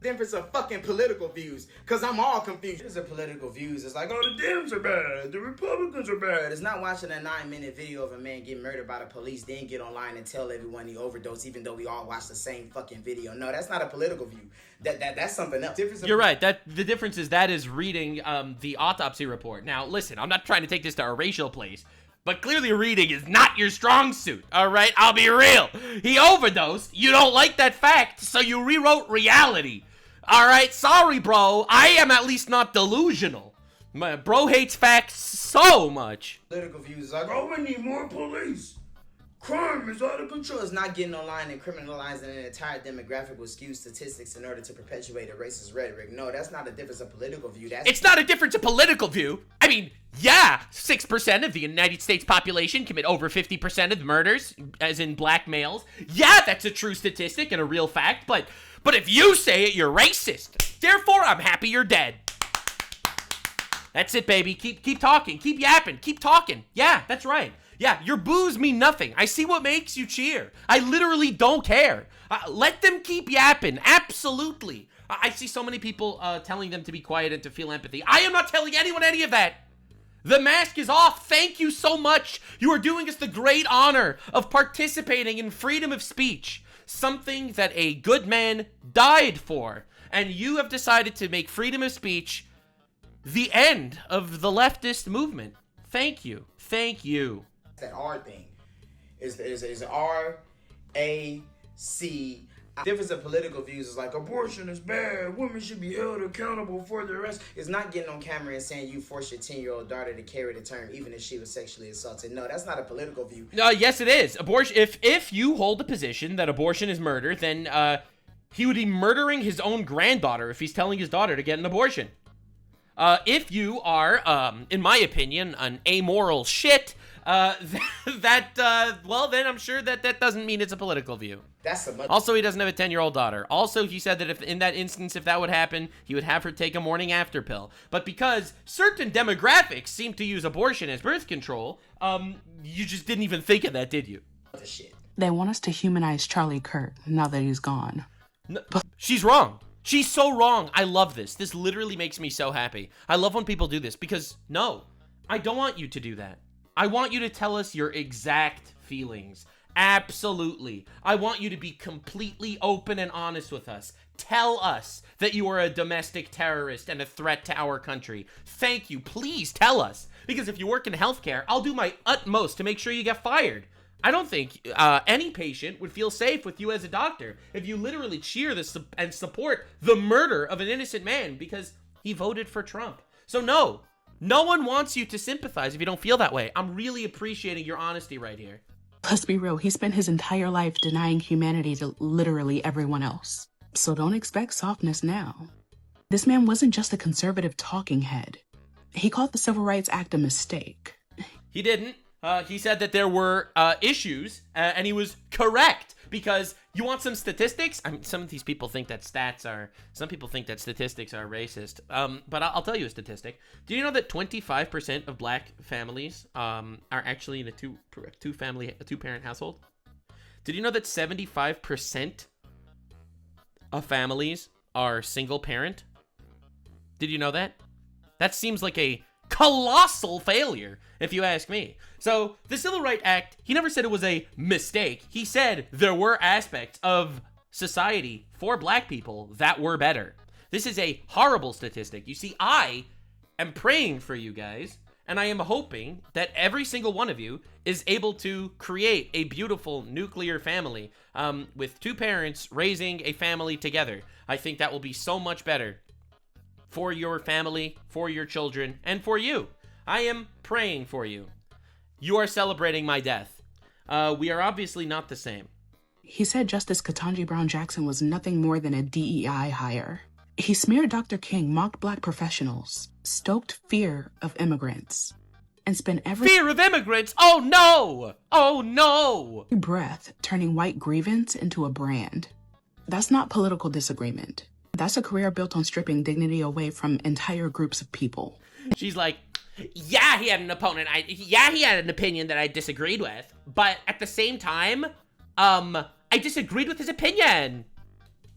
Difference of fucking political views, because I'm all confused. It's a political views. It's like, oh, the Dems are bad, the Republicans are bad. It's not watching a 9-minute video of a man get murdered by the police, then get online and tell everyone he overdosed, even though we all watched the same fucking video. No, that's not a political view. That's something else. You're right. The difference is that is reading the autopsy report. Now, listen, I'm not trying to take this to a racial place, but clearly reading is not your strong suit, all right? I'll be real. He overdosed. You don't like that fact, so you rewrote reality. All right, sorry, bro. I am at least not delusional. My bro hates facts so much. Political views is like, oh, we need more police. Crime is out of control. It's not getting online and criminalizing an entire demographic with skewed statistics in order to perpetuate a racist rhetoric. No, that's not a difference of political view. It's not a difference of political view. I mean, yeah, 6% of the United States population commit over 50% of the murders, as in black males. Yeah, that's a true statistic and a real fact, but if you say it, you're racist. Therefore, I'm happy you're dead. That's it, baby. Keep talking. Keep yapping. Keep talking. Yeah, that's right. Yeah, your boos mean nothing. I see what makes you cheer. I literally don't care. Let them keep yapping. Absolutely. I see so many people telling them to be quiet and to feel empathy. I am not telling anyone any of that. The mask is off. Thank you so much. You are doing us the great honor of participating in freedom of speech, something that a good man died for. And you have decided to make freedom of speech the end of the leftist movement. Thank you. Thank you. That R thing is R-A-C. Difference of political views is like abortion is bad, women should be held accountable for their arrest. It's not getting on camera and saying you forced your 10-year-old daughter to carry the term even if she was sexually assaulted. No, that's not a political view. Yes, it is. Abortion. If you hold the position that abortion is murder, then he would be murdering his own granddaughter if he's telling his daughter to get an abortion. If you are, in my opinion, an amoral shit, well, then I'm sure that doesn't mean it's a political view. Also, he doesn't have a 10-year-old daughter. Also, he said that if in that instance, if that would happen, he would have her take a morning after pill. But because certain demographics seem to use abortion as birth control, you just didn't even think of that, did you? They want us to humanize Charlie Kirk now that he's gone. No, she's wrong. She's so wrong. I love this. This literally makes me so happy. I love when people do this because, no, I don't want you to do that. I want you to tell us your exact feelings. Absolutely. I want you to be completely open and honest with us. Tell us that you are a domestic terrorist and a threat to our country. Thank you. Please tell us. Because if you work in healthcare, I'll do my utmost to make sure you get fired. I don't think any patient would feel safe with you as a doctor if you literally cheer this and support the murder of an innocent man because he voted for Trump. So no one wants you to sympathize if you don't feel that way. I'm really appreciating your honesty right here. Let's be real, he spent his entire life denying humanity to literally everyone else. So don't expect softness now. This man wasn't just a conservative talking head. He called the Civil Rights Act a mistake. He didn't. He said that there were issues, and he was correct. Because you want some statistics? I mean, some of these people think that some people think that statistics are racist. But I'll tell you a statistic. Do you know that 25% of black families are actually in a two-parent household? Did you know that 75% of families are single parent? Did you know that? That seems like a colossal failure, if you ask me. So the Civil Rights Act, he never said it was a mistake. He said there were aspects of society for black people that were better. This is a horrible statistic. You see, I am praying for you guys, and I am hoping that every single one of you is able to create a beautiful nuclear family with two parents raising a family together. I think that will be so much better for your family, for your children, and for you. I am praying for you. You are celebrating my death. We are obviously not the same. He said Justice Ketanji Brown Jackson was nothing more than a DEI hire. He smeared Dr. King, mocked black professionals, stoked fear of immigrants, and spent every fear of immigrants? Oh no! Oh no! Breath turning white grievance into a brand. That's not political disagreement. That's a career built on stripping dignity away from entire groups of people. She's like, yeah, he had an opponent. He had an opinion that I disagreed with, but at the same time, I disagreed with his opinion.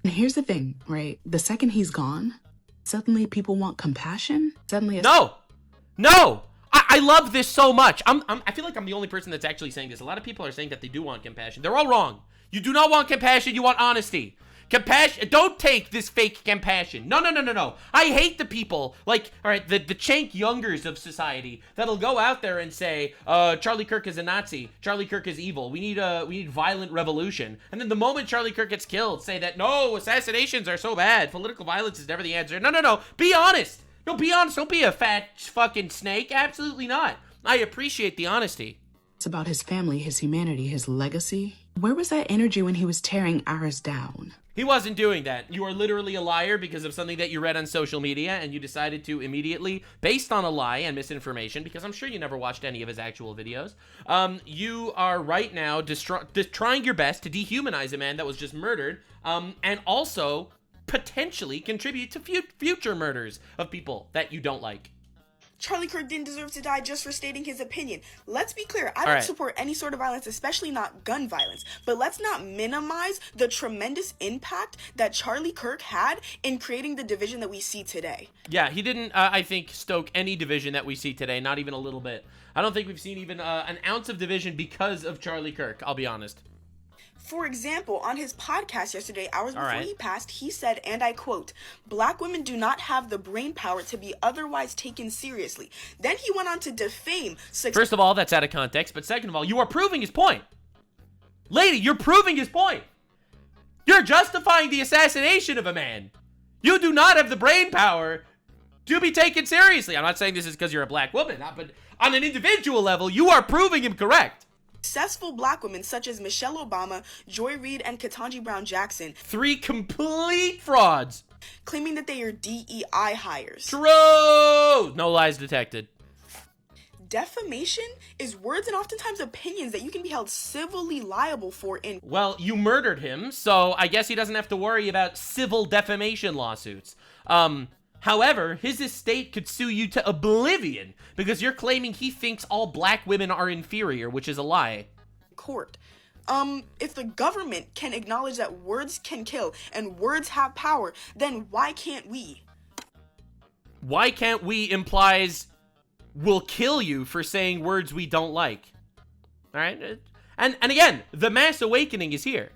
And here's the thing, right? The second he's gone, suddenly people want compassion. Suddenly, No. I love this so much. I feel like I'm the only person that's actually saying this. A lot of people are saying that they do want compassion. They're all wrong. You do not want compassion. You want honesty. Compassion. Don't take this fake compassion. No. I hate the people, like, all right, the chank youngers of society that'll go out there and say, Charlie Kirk is a Nazi. Charlie Kirk is evil. We need violent revolution. And then the moment Charlie Kirk gets killed, say that, no, assassinations are so bad. Political violence is never the answer. No. Be honest. No, be honest. Don't be a fat fucking snake. Absolutely not. I appreciate the honesty. It's about his family, his humanity, his legacy. Where was that energy when he was tearing ours down? He wasn't doing that. You are literally a liar because of something that you read on social media, and you decided to immediately, based on a lie and misinformation, because I'm sure you never watched any of his actual videos, you are right now trying your best to dehumanize a man that was just murdered, and also potentially contribute to future murders of people that you don't like. Charlie Kirk didn't deserve to die just for stating his opinion. Let's be clear, I don't support any sort of violence, especially not gun violence. But let's not minimize the tremendous impact that Charlie Kirk had in creating the division that we see today. Yeah, he didn't, I think, stoke any division that we see today, not even a little bit. I don't think we've seen even an ounce of division because of Charlie Kirk, I'll be honest. For example, on his podcast yesterday, hours before he passed, he said, and I quote, "Black women do not have the brain power to be otherwise taken seriously." Then he went on to defame... First of all, that's out of context, but second of all, you are proving his point. Lady, you're proving his point. You're justifying the assassination of a man. You do not have the brain power to be taken seriously. I'm not saying this is because you're a black woman, but on an individual level, you are proving him correct. Successful black women such as Michelle Obama, Joy Reid, and Ketanji Brown Jackson. 3 complete frauds. Claiming that they are DEI hires. True! No lies detected. Defamation is words and oftentimes opinions that you can be held civilly liable for in... Well, you murdered him, so I guess he doesn't have to worry about civil defamation lawsuits. However, his estate could sue you to oblivion because you're claiming he thinks all black women are inferior, which is a lie. Court. If the government can acknowledge that words can kill and words have power, then why can't we? Why can't we implies we'll kill you for saying words we don't like. All right? And again, the mass awakening is here.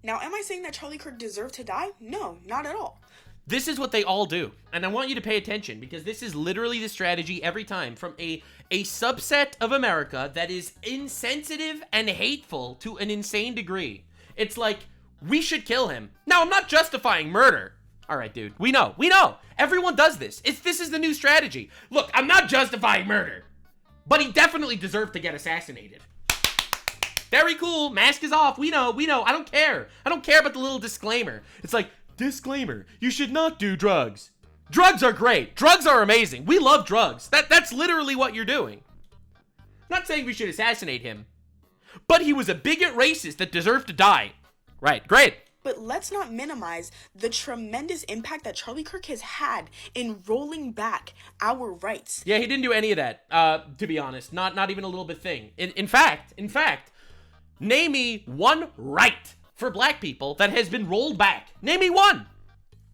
Now, am I saying that Charlie Kirk deserved to die? No, not at all. This is what they all do. And I want you to pay attention because this is literally the strategy every time from a subset of America that is insensitive and hateful to an insane degree. It's like, we should kill him. Now, I'm not justifying murder. All right, dude. We know. Everyone does this. This is the new strategy. Look, I'm not justifying murder, but he definitely deserved to get assassinated. Very cool. Mask is off. We know. I don't care. I don't care about the little disclaimer. It's like, disclaimer, you should not do drugs. Drugs are great. Drugs are amazing. We love drugs. That's literally what you're doing. I'm not saying we should assassinate him, but he was a bigot racist that deserved to die. Right, great. But let's not minimize the tremendous impact that Charlie Kirk has had in rolling back our rights. Yeah, he didn't do any of that, to be honest. Not even a little bit thing. In fact, name me one right for black people that has been rolled back. Name me one.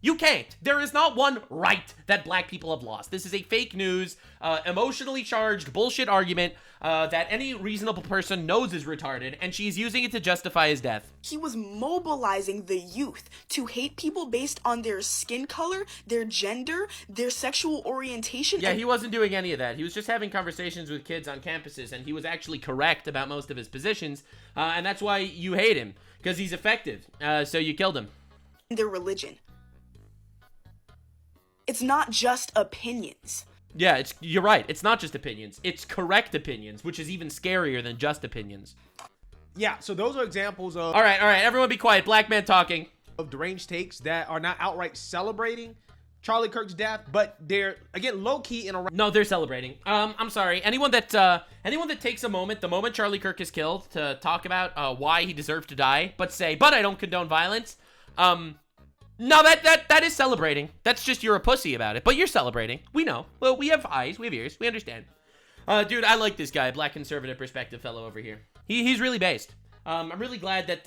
You can't. There is not one right that black people have lost. This is a fake news, emotionally charged bullshit argument that any reasonable person knows is retarded, and she's using it to justify his death. He was mobilizing the youth to hate people based on their skin color, their gender, their sexual orientation. Yeah, he wasn't doing any of that. He was just having conversations with kids on campuses, and he was actually correct about most of his positions, and that's why you hate him, because he's effective, so you killed him. Their religion. It's not just opinions. Yeah, you're right. It's not just opinions. It's correct opinions, which is even scarier than just opinions. Yeah, so those are examples of... All right, everyone be quiet. Black man talking. Of deranged takes that are not outright celebrating Charlie Kirk's death, but they're, again, low-key in a... No, they're celebrating. I'm sorry. Anyone that takes a moment, the moment Charlie Kirk is killed, to talk about why he deserved to die, but I don't condone violence, no, that is celebrating. That's just you're a pussy about it, but you're celebrating. We know. Well, we have eyes, we have ears, we understand. Dude, I like this guy, black conservative perspective fellow over here. He's really based. I'm really glad that,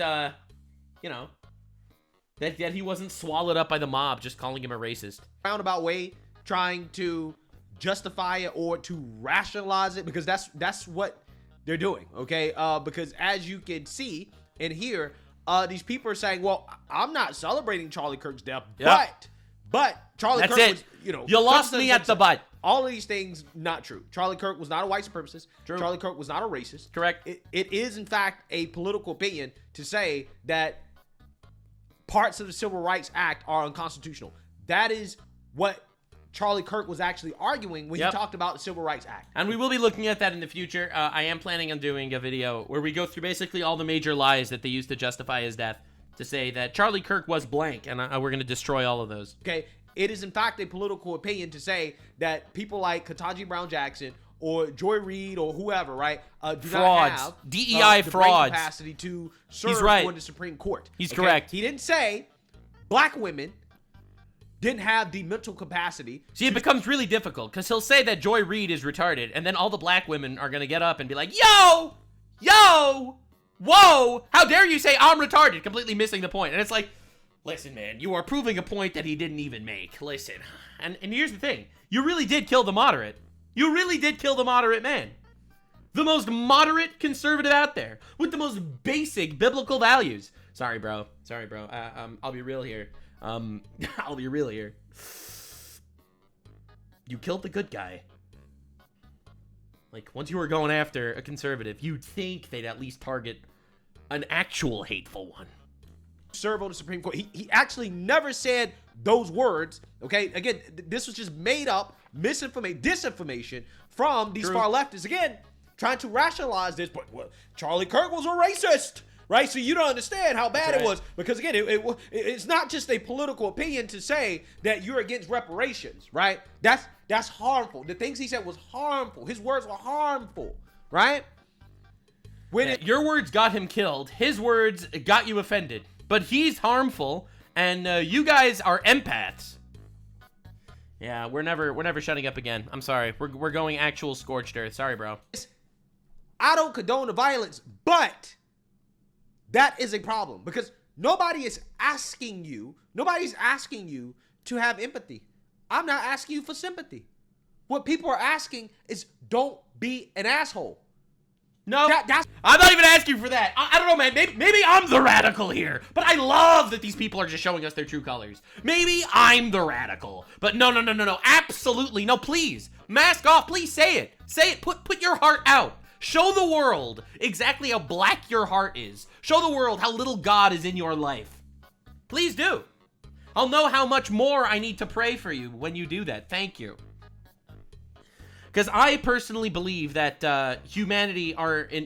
that he wasn't swallowed up by the mob just calling him a racist. Roundabout way, trying to justify it or to rationalize it, because that's what they're doing, okay? Because as you can see and hear, these people are saying, well, I'm not celebrating Charlie Kirk's death, but Charlie Kirk was, you lost me at the butt. All of these things, not true. Charlie Kirk was not a white supremacist. True. Charlie Kirk was not a racist. Correct. It is, in fact, a political opinion to say that parts of the Civil Rights Act are unconstitutional. That is what Charlie Kirk was actually arguing when he talked about the Civil Rights Act. And we will be looking at that in the future. I am planning on doing a video where we go through basically all the major lies that they used to justify his death, to say that Charlie Kirk was blank, and we're going to destroy all of those. Okay, it is in fact a political opinion to say that people like Ketanji Brown Jackson or Joy Reid or whoever, right, do not have DEI the frauds brain capacity to serve on the Supreme Court. He's correct. He didn't say black women didn't have the mental capacity. See, it becomes really difficult because he'll say that Joy Reid is retarded, and then all the black women are going to get up and be like, yo, whoa, how dare you say I'm retarded, completely missing the point. And it's like, listen, man, you are proving a point that he didn't even make. Listen. And here's the thing. You really did kill the moderate. You really did kill the moderate man. The most moderate conservative out there with the most basic biblical values. Sorry, bro. I'll be real here. You killed the good guy. Like, once you were going after a conservative, you'd think they'd at least target an actual hateful one. Serve on the Supreme Court. He actually never said those words. Okay, again, this was just made up disinformation from these far leftists. Again, trying to rationalize this, but well, Charlie Kirk was a racist, right? So you don't understand how bad it was, because again, it's not just a political opinion to say that you're against reparations, right? That's harmful. The things he said was harmful. His words were harmful, right? Your words got him killed. His words got you offended. But he's harmful, and you guys are empaths. Yeah, we're never shutting up again. I'm sorry. We're going actual scorched earth. Sorry, bro. I don't condone the violence, but that is a problem because nobody's asking you to have empathy. I'm not asking you for sympathy. What people are asking is don't be an asshole. No, I'm not even asking for that. I don't know, man. Maybe I'm the radical here, but I love that these people are just showing us their true colors. Maybe I'm the radical, but no, absolutely no. Please, mask off. Please say it. Say it. Put your heart out. Show the world exactly how black your heart is. Show the world how little God is in your life. Please do. I'll know how much more I need to pray for you when you do that. Thank you. Because I personally believe that humanity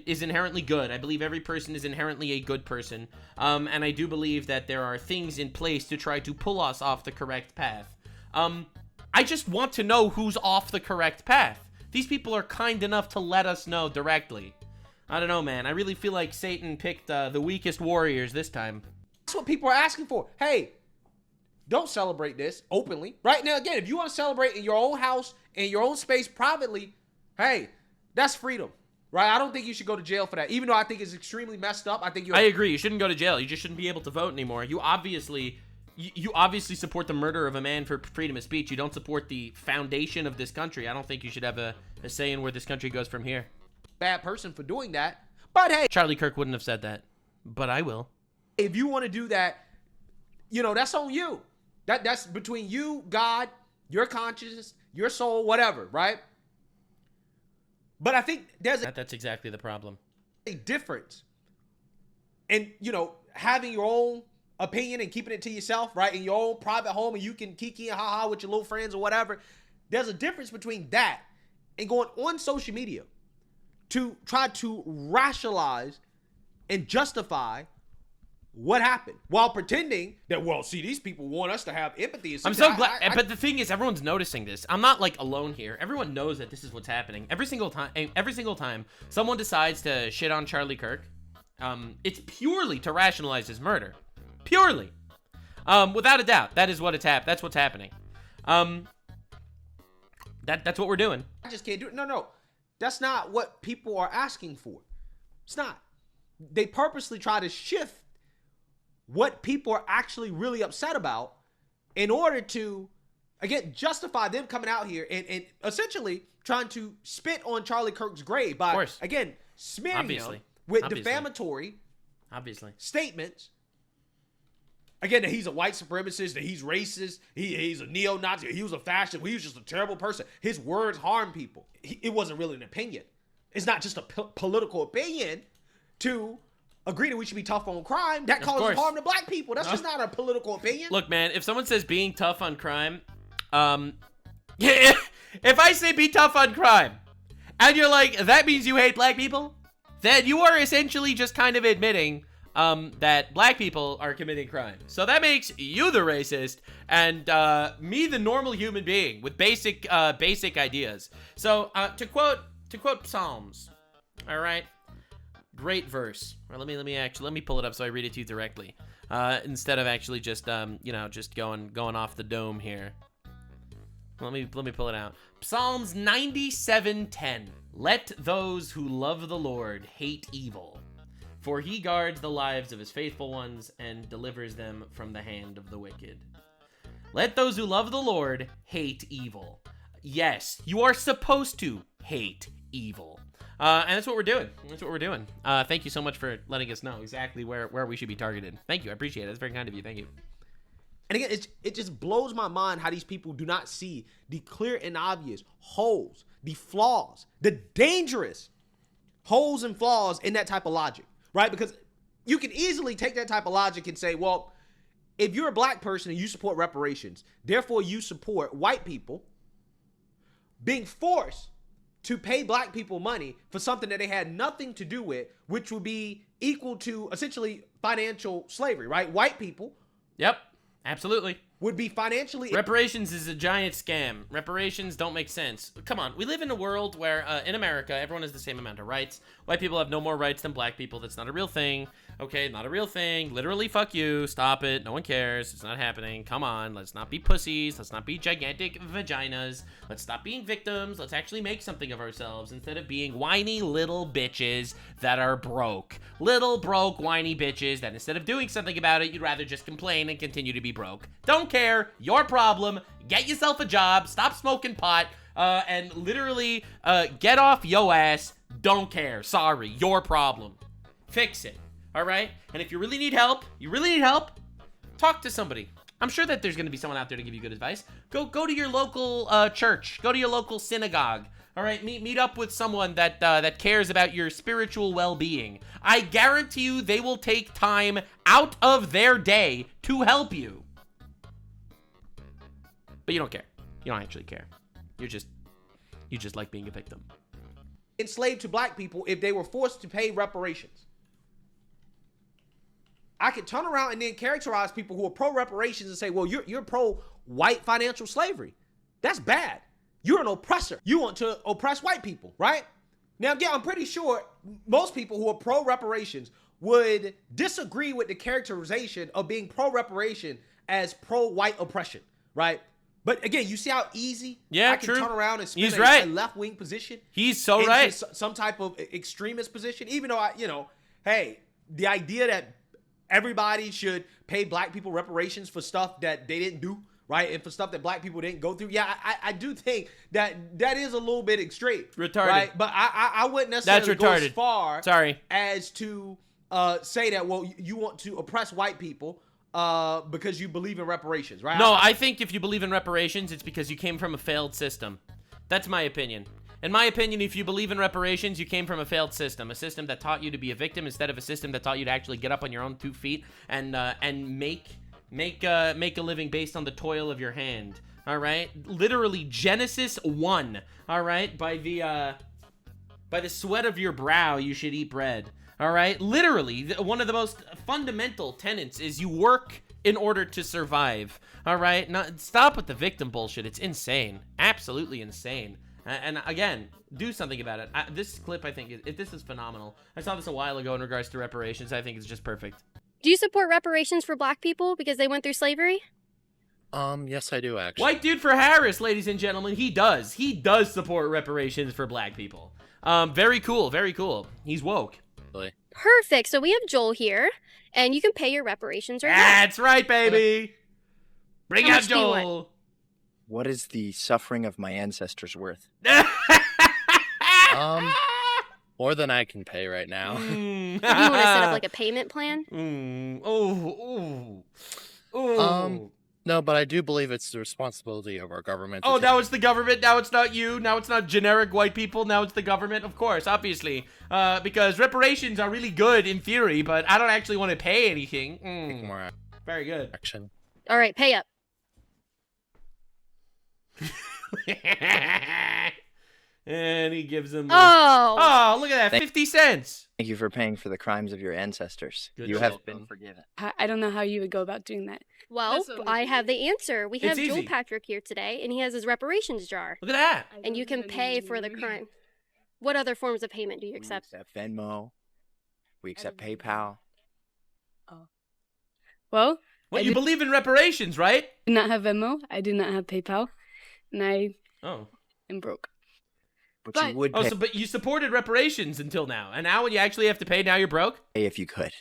is inherently good. I believe every person is inherently a good person. And I do believe that there are things in place to try to pull us off the correct path. I just want to know who's off the correct path. These people are kind enough to let us know directly. I don't know, man. I really feel like Satan picked the weakest warriors this time. That's what people are asking for. Hey, don't celebrate this openly. Right now, again, if you want to celebrate in your own house, in your own space, privately, hey, that's freedom, right? I don't think you should go to jail for that, even though I think it's extremely messed up. I agree. You shouldn't go to jail. You just shouldn't be able to vote anymore. You obviously support the murder of a man for freedom of speech. You don't support the foundation of this country. I don't think you should have a say in where this country goes from here. Bad person for doing that. But hey, Charlie Kirk wouldn't have said that, but I will. If you want to do that, that's on you. That's between you, God, your conscience, your soul, whatever, right? But I think that's exactly the problem. A difference in, having your own opinion and keeping it to yourself, right? In your own private home, and you can kiki and haha with your little friends or whatever. There's a difference between that and going on social media to try to rationalize and justify what happened while pretending that, well, see, these people want us to have empathy. I'm so glad. But the thing is, everyone's noticing this. I'm not alone here. Everyone knows that this is what's happening. Every single time someone decides to shit on Charlie Kirk, it's purely to rationalize his murder. Purely. Without a doubt. That is that's what's happening. That's what we're doing. I just can't do it. No. That's not what people are asking for. It's not. They purposely try to shift what people are actually really upset about in order to, again, justify them coming out here and essentially trying to spit on Charlie Kirk's grave by, again, smearing him with defamatory statements. Again, that he's a white supremacist, that he's racist, he's a neo-Nazi, he was a fascist, he was just a terrible person. His words harm people. It wasn't really an opinion. It's not just a political opinion to agree that we should be tough on crime. That causes harm to black people. That's just not a political opinion. Look, man, if someone says being tough on crime, if I say be tough on crime, and you're like, that means you hate black people, then you are essentially just kind of admitting that black people are committing crime. So that makes you the racist, and me the normal human being with basic ideas. So to quote Psalms, all right. Great verse. Let me pull it up so I read it to you directly. instead of actually just you know, just going off the dome here. Let me pull it out. Psalms 97:10. Let those who love the Lord hate evil, for he guards the lives of his faithful ones and delivers them from the hand of the wicked. Let those who love the Lord hate evil. Yes, you are supposed to hate evil. And that's what we're doing. That's what we're doing. Thank you so much for letting us know exactly where we should be targeted. Thank you. I appreciate it. That's very kind of you. Thank you. And again, it just blows my mind how these people do not see the clear and obvious holes, the flaws, the dangerous holes and flaws in that type of logic, right? Because you can easily take that type of logic and say, well, if you're a black person and you support reparations, therefore you support white people being forced to pay black people money for something that they had nothing to do with, which would be equal to essentially financial slavery, right? White people. Yep. Absolutely. Would be financially... Reparations is a giant scam. Reparations don't make sense. Come on. We live in a world where, in America, everyone has the same amount of rights. White people have no more rights than black people. That's not a real thing. Okay, not a real thing. Literally, fuck you. Stop it. No one cares. It's not happening. Come on. Let's not be pussies. Let's not be gigantic vaginas. Let's stop being victims. Let's actually make something of ourselves instead of being whiny little bitches that are broke. Little broke whiny bitches that instead of doing something about it, you'd rather just complain and continue to be broke. Don't care. Your problem. Get yourself a job. Stop smoking pot. And literally get off yo ass. Don't care. Sorry. Your problem. Fix it. All right? And if you really need help, talk to somebody. I'm sure that there's going to be someone out there to give you good advice. Go to your local church. Go to your local synagogue. All right? Meet up with someone that cares about your spiritual well-being. I guarantee you they will take time out of their day to help you. But you don't care. You don't actually care. You just like being a victim. Enslaved to black people if they were forced to pay reparations. I could turn around and then characterize people who are pro-reparations and say, well, you're pro-white financial slavery. That's bad. You're an oppressor. You want to oppress white people, right? Now, again, I'm pretty sure most people who are pro-reparations would disagree with the characterization of being pro-reparation as pro-white oppression, right? But again, you see how easy I can turn around and spin a left-wing position? He's so right. Some type of extremist position, even though hey, the idea that everybody should pay black people reparations for stuff that they didn't do, right? And for stuff that black people didn't go through. Yeah, I do think that is a little bit extreme. Retarded. Right? But I wouldn't necessarily go as far as to say that, well, you want to oppress white people because you believe in reparations, right? No, I think if you believe in reparations, it's because you came from a failed system. That's my opinion. In my opinion, if you believe in reparations, you came from a failed system. A system that taught you to be a victim instead of a system that taught you to actually get up on your own 2 feet and make a living based on the toil of your hand. All right? Literally Genesis 1. All right? By the sweat of your brow, you should eat bread. All right? Literally, one of the most fundamental tenets is you work in order to survive. All right? Stop with the victim bullshit. It's insane. Absolutely insane. And again, do something about it. This clip, I think, this is phenomenal. I saw this a while ago in regards to reparations. I think it's just perfect. Do you support reparations for black people because they went through slavery? Yes, I do, actually. White dude for Harris, ladies and gentlemen. He does. He does support reparations for black people. Very cool. Very cool. He's woke. Perfect. So we have Joel here, and you can pay your reparations right now. That's right, baby. Bring out Joel. What is the suffering of my ancestors worth? More than I can pay right now. Do you want to set up like a payment plan? No, but I do believe it's the responsibility of our government. Oh, now it's the government. Now it's not you. Now it's not generic white people. Now it's the government. Of course, obviously. Because reparations are really good in theory, but I don't actually want to pay anything. More very good. Action. All right, pay up. And he gives him oh look at that, 50 cents. Thank you for paying for the crimes of your ancestors. Good you job, have been forgiven. I don't know how you would go about doing that. Well, I have the answer. We have Joel easy. Patrick here today, and he has his reparations jar. Look at that. And you can pay for the crime. What other forms of payment do you accept? We accept Venmo. We accept PayPal. Well, Well, you believe in reparations, right? I do not have Venmo. I do not have PayPal. And I am broke. But you would pay but you supported reparations until now. And now when you actually have to pay, now you're broke? if you could.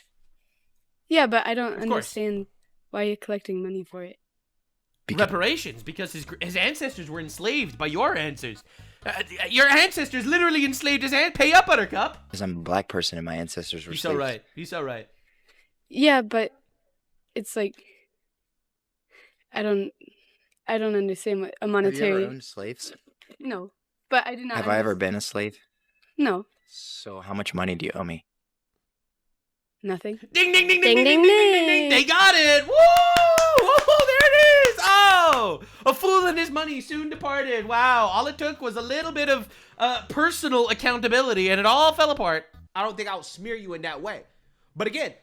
Yeah, but I don't understand why you're collecting money for it. Reparations, because his ancestors were enslaved by your ancestors. Your ancestors literally enslaved his aunt. Pay up, Buttercup. Because I'm a black person and my ancestors were He's slaves. so right. He's so right. Yeah, but it's like I don't understand what a monetary. Have you ever owned slaves? No, but I do not. Have I ever been a slave? No. So how much money do you owe me? Nothing. Ding ding ding ding ding ding ding ding ding. They got it. Woo! Oh, there it is. Oh, a fool and his money soon departed. Wow. All it took was a little bit of personal accountability, and it all fell apart. I don't think I'll smear you in that way. But again,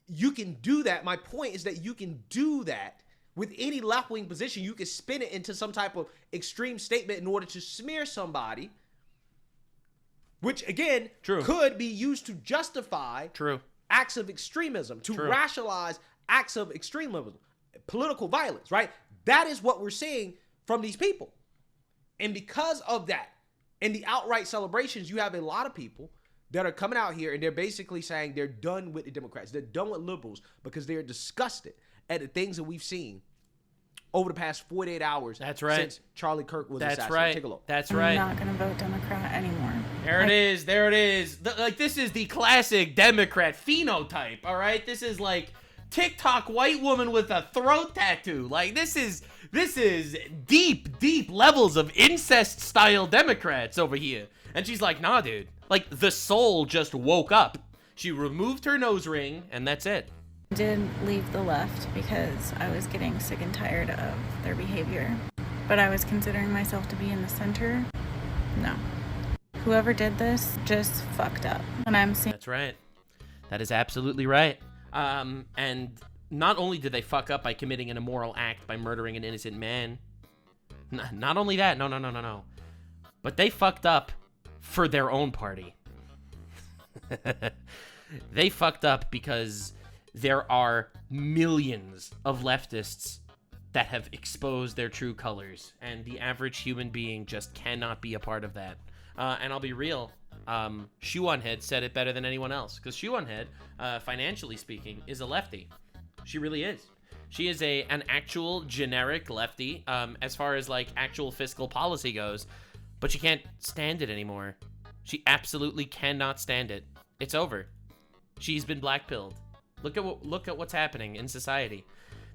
you can do that. My point is that you can do that with any left-wing position. You can spin it into some type of extreme statement in order to smear somebody, which again could be used to justify acts of extremism, to rationalize acts of extremism, political violence, right? That is what we're seeing from these people. And because of that, and the outright celebrations, you have a lot of people that are coming out here and they're basically saying they're done with the Democrats. They're done with liberals because they're disgusted at the things that we've seen over the past 48 hours. That's right. Since Charlie Kirk was assassinated. Right. Take a look. That's right. I'm not going to vote Democrat anymore. There it is. There it is. This is the classic Democrat phenotype, all right? This is like TikTok white woman with a throat tattoo. Like, this is deep levels of incest-style Democrats over here. And she's like, nah, dude. Like, the soul just woke up. She removed her nose ring, and that's it. I did leave the left because I was getting sick and tired of their behavior. But I was considering myself to be in the center. No. Whoever did this just fucked up. And I'm seeing... That's right. That is absolutely right. And not only did they fuck up by committing an immoral act by murdering an innocent man, not only that, no. But they fucked up for their own party. They fucked up because there are millions of leftists that have exposed their true colors, and the average human being just cannot be a part of that. And I'll be real, Shoe on Head said it better than anyone else, because Shoe on Head, financially speaking, is a lefty. She really is. She is an actual generic lefty, as far as like actual fiscal policy goes, but she can't stand it anymore. She absolutely cannot stand it. It's over. She's been blackpilled. Look at what's happening in society.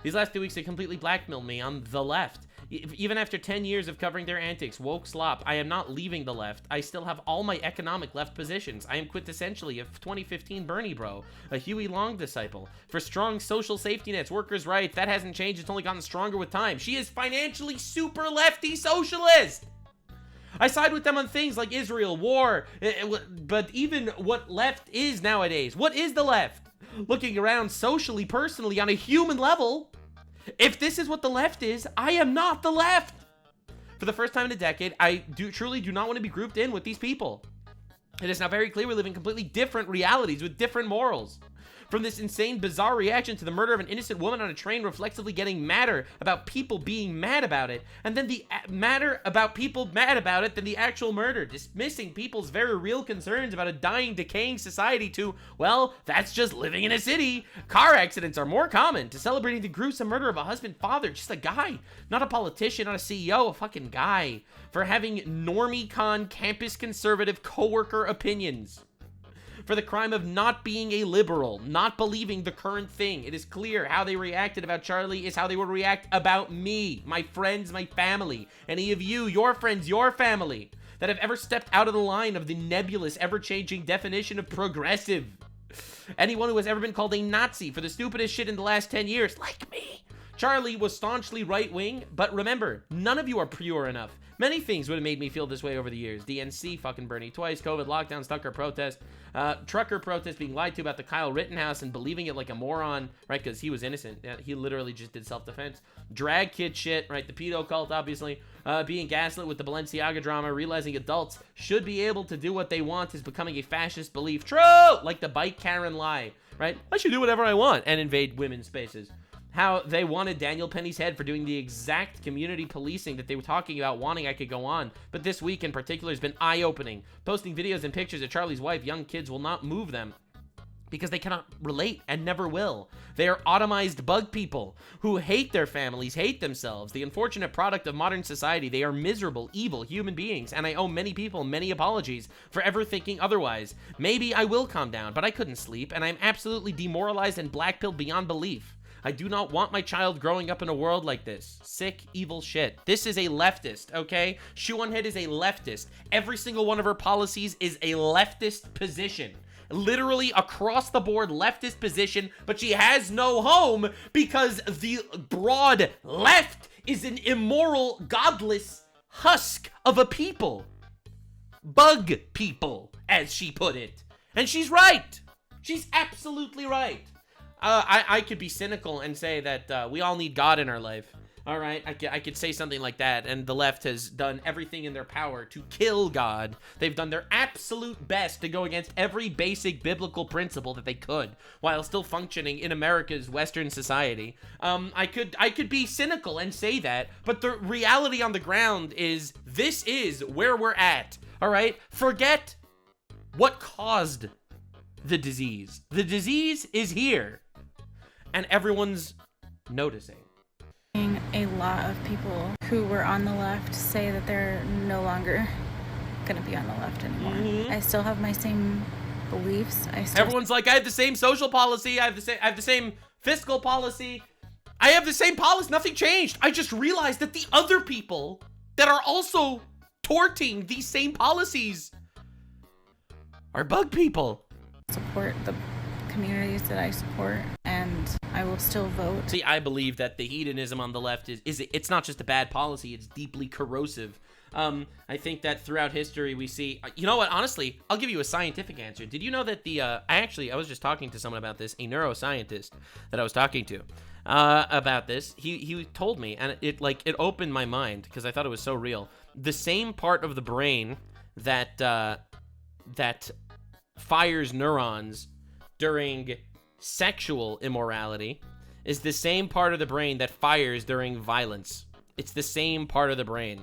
These last 2 weeks, they completely blackmailed me on the left. Even after 10 years of covering their antics, woke slop, I am not leaving the left. I still have all my economic left positions. I am quintessentially a 2015 Bernie bro, a Huey Long disciple. For strong social safety nets, workers' rights, that hasn't changed. It's only gotten stronger with time. She is financially super lefty socialist. I side with them on things like Israel, war, but even what left is nowadays. What is the left? Looking around socially, personally, on a human level, if this is what the left is, I am not the left. For the first time in a decade, I truly do not want to be grouped in with these people. It is now very clear we live in completely different realities with different morals. From this insane, bizarre reaction to the murder of an innocent woman on a train, reflexively getting madder about people being mad about it, and then the matter about people mad about it than the actual murder, dismissing people's very real concerns about a dying, decaying society to, well, that's just living in a city. Car accidents are more common, to celebrating the gruesome murder of a husband, father, just a guy, not a politician, not a CEO, a fucking guy, for having normie con campus conservative coworker opinions. For the crime of not being a liberal, not believing the current thing. It is clear how they reacted about Charlie is how they would react about me, my friends, my family, any of you, your friends, your family, that have ever stepped out of the line of the nebulous, ever-changing definition of progressive. Anyone who has ever been called a Nazi for the stupidest shit in the last 10 years, like me, Charlie was staunchly right-wing, but remember, none of you are pure enough. Many things would have made me feel this way over the years. DNC, fucking Bernie twice, COVID, lockdown, trucker protest, being lied to about the Kyle Rittenhouse and believing it like a moron, right? Because he was innocent. Yeah, he literally just did self-defense. Drag kid shit, right? The pedo cult, obviously. Being gaslit with the Balenciaga drama, realizing adults should be able to do what they want is becoming a fascist belief. True! Like the bite Karen lie, right? I should do whatever I want and invade women's spaces. How they wanted Daniel Penny's head for doing the exact community policing that they were talking about wanting. I could go on, but this week in particular has been eye-opening. Posting videos and pictures of Charlie's wife, young kids will not move them because they cannot relate and never will. They are automized bug people who hate their families, hate themselves. The unfortunate product of modern society. They are miserable, evil human beings, and I owe many people many apologies for ever thinking otherwise. Maybe I will calm down, but I couldn't sleep, and I'm absolutely demoralized and blackpilled beyond belief. I do not want my child growing up in a world like this. Sick, evil shit. This is a leftist, okay? Shoe on Head is a leftist. Every single one of her policies is a leftist position. Literally across the board leftist position, but she has no home because the broad left is an immoral, godless husk of a people. Bug people, as she put it. And she's right. She's absolutely right. I could be cynical and say that we all need God in our life. All right, I could say something like that, and the left has done everything in their power to kill God. They've done their absolute best to go against every basic biblical principle that they could, while still functioning in America's Western society. I could be cynical and say that, but the reality on the ground is this is where we're at. All right, forget what caused the disease. The disease is here. And everyone's noticing. A lot of people who were on the left say that they're no longer going to be on the left anymore. Mm-hmm. I still have my same beliefs. Everyone's like, I have the same social policy. I have the same fiscal policy. I have the same policy. Nothing changed. I just realized that the other people that are also torting these same policies are bug people. Support the communities that I support, and I will still vote. See, I believe that the hedonism on the left it's not just a bad policy, it's deeply corrosive. I think that throughout history we see, you know what, honestly, I'll give you a scientific answer. Did you know that I was just talking to someone about this, a neuroscientist that I was talking to about this. He told me, and it opened my mind because I thought it was so real. The same part of the brain that fires neurons during sexual immorality is the same part of the brain that fires during violence. It's the same part of the brain.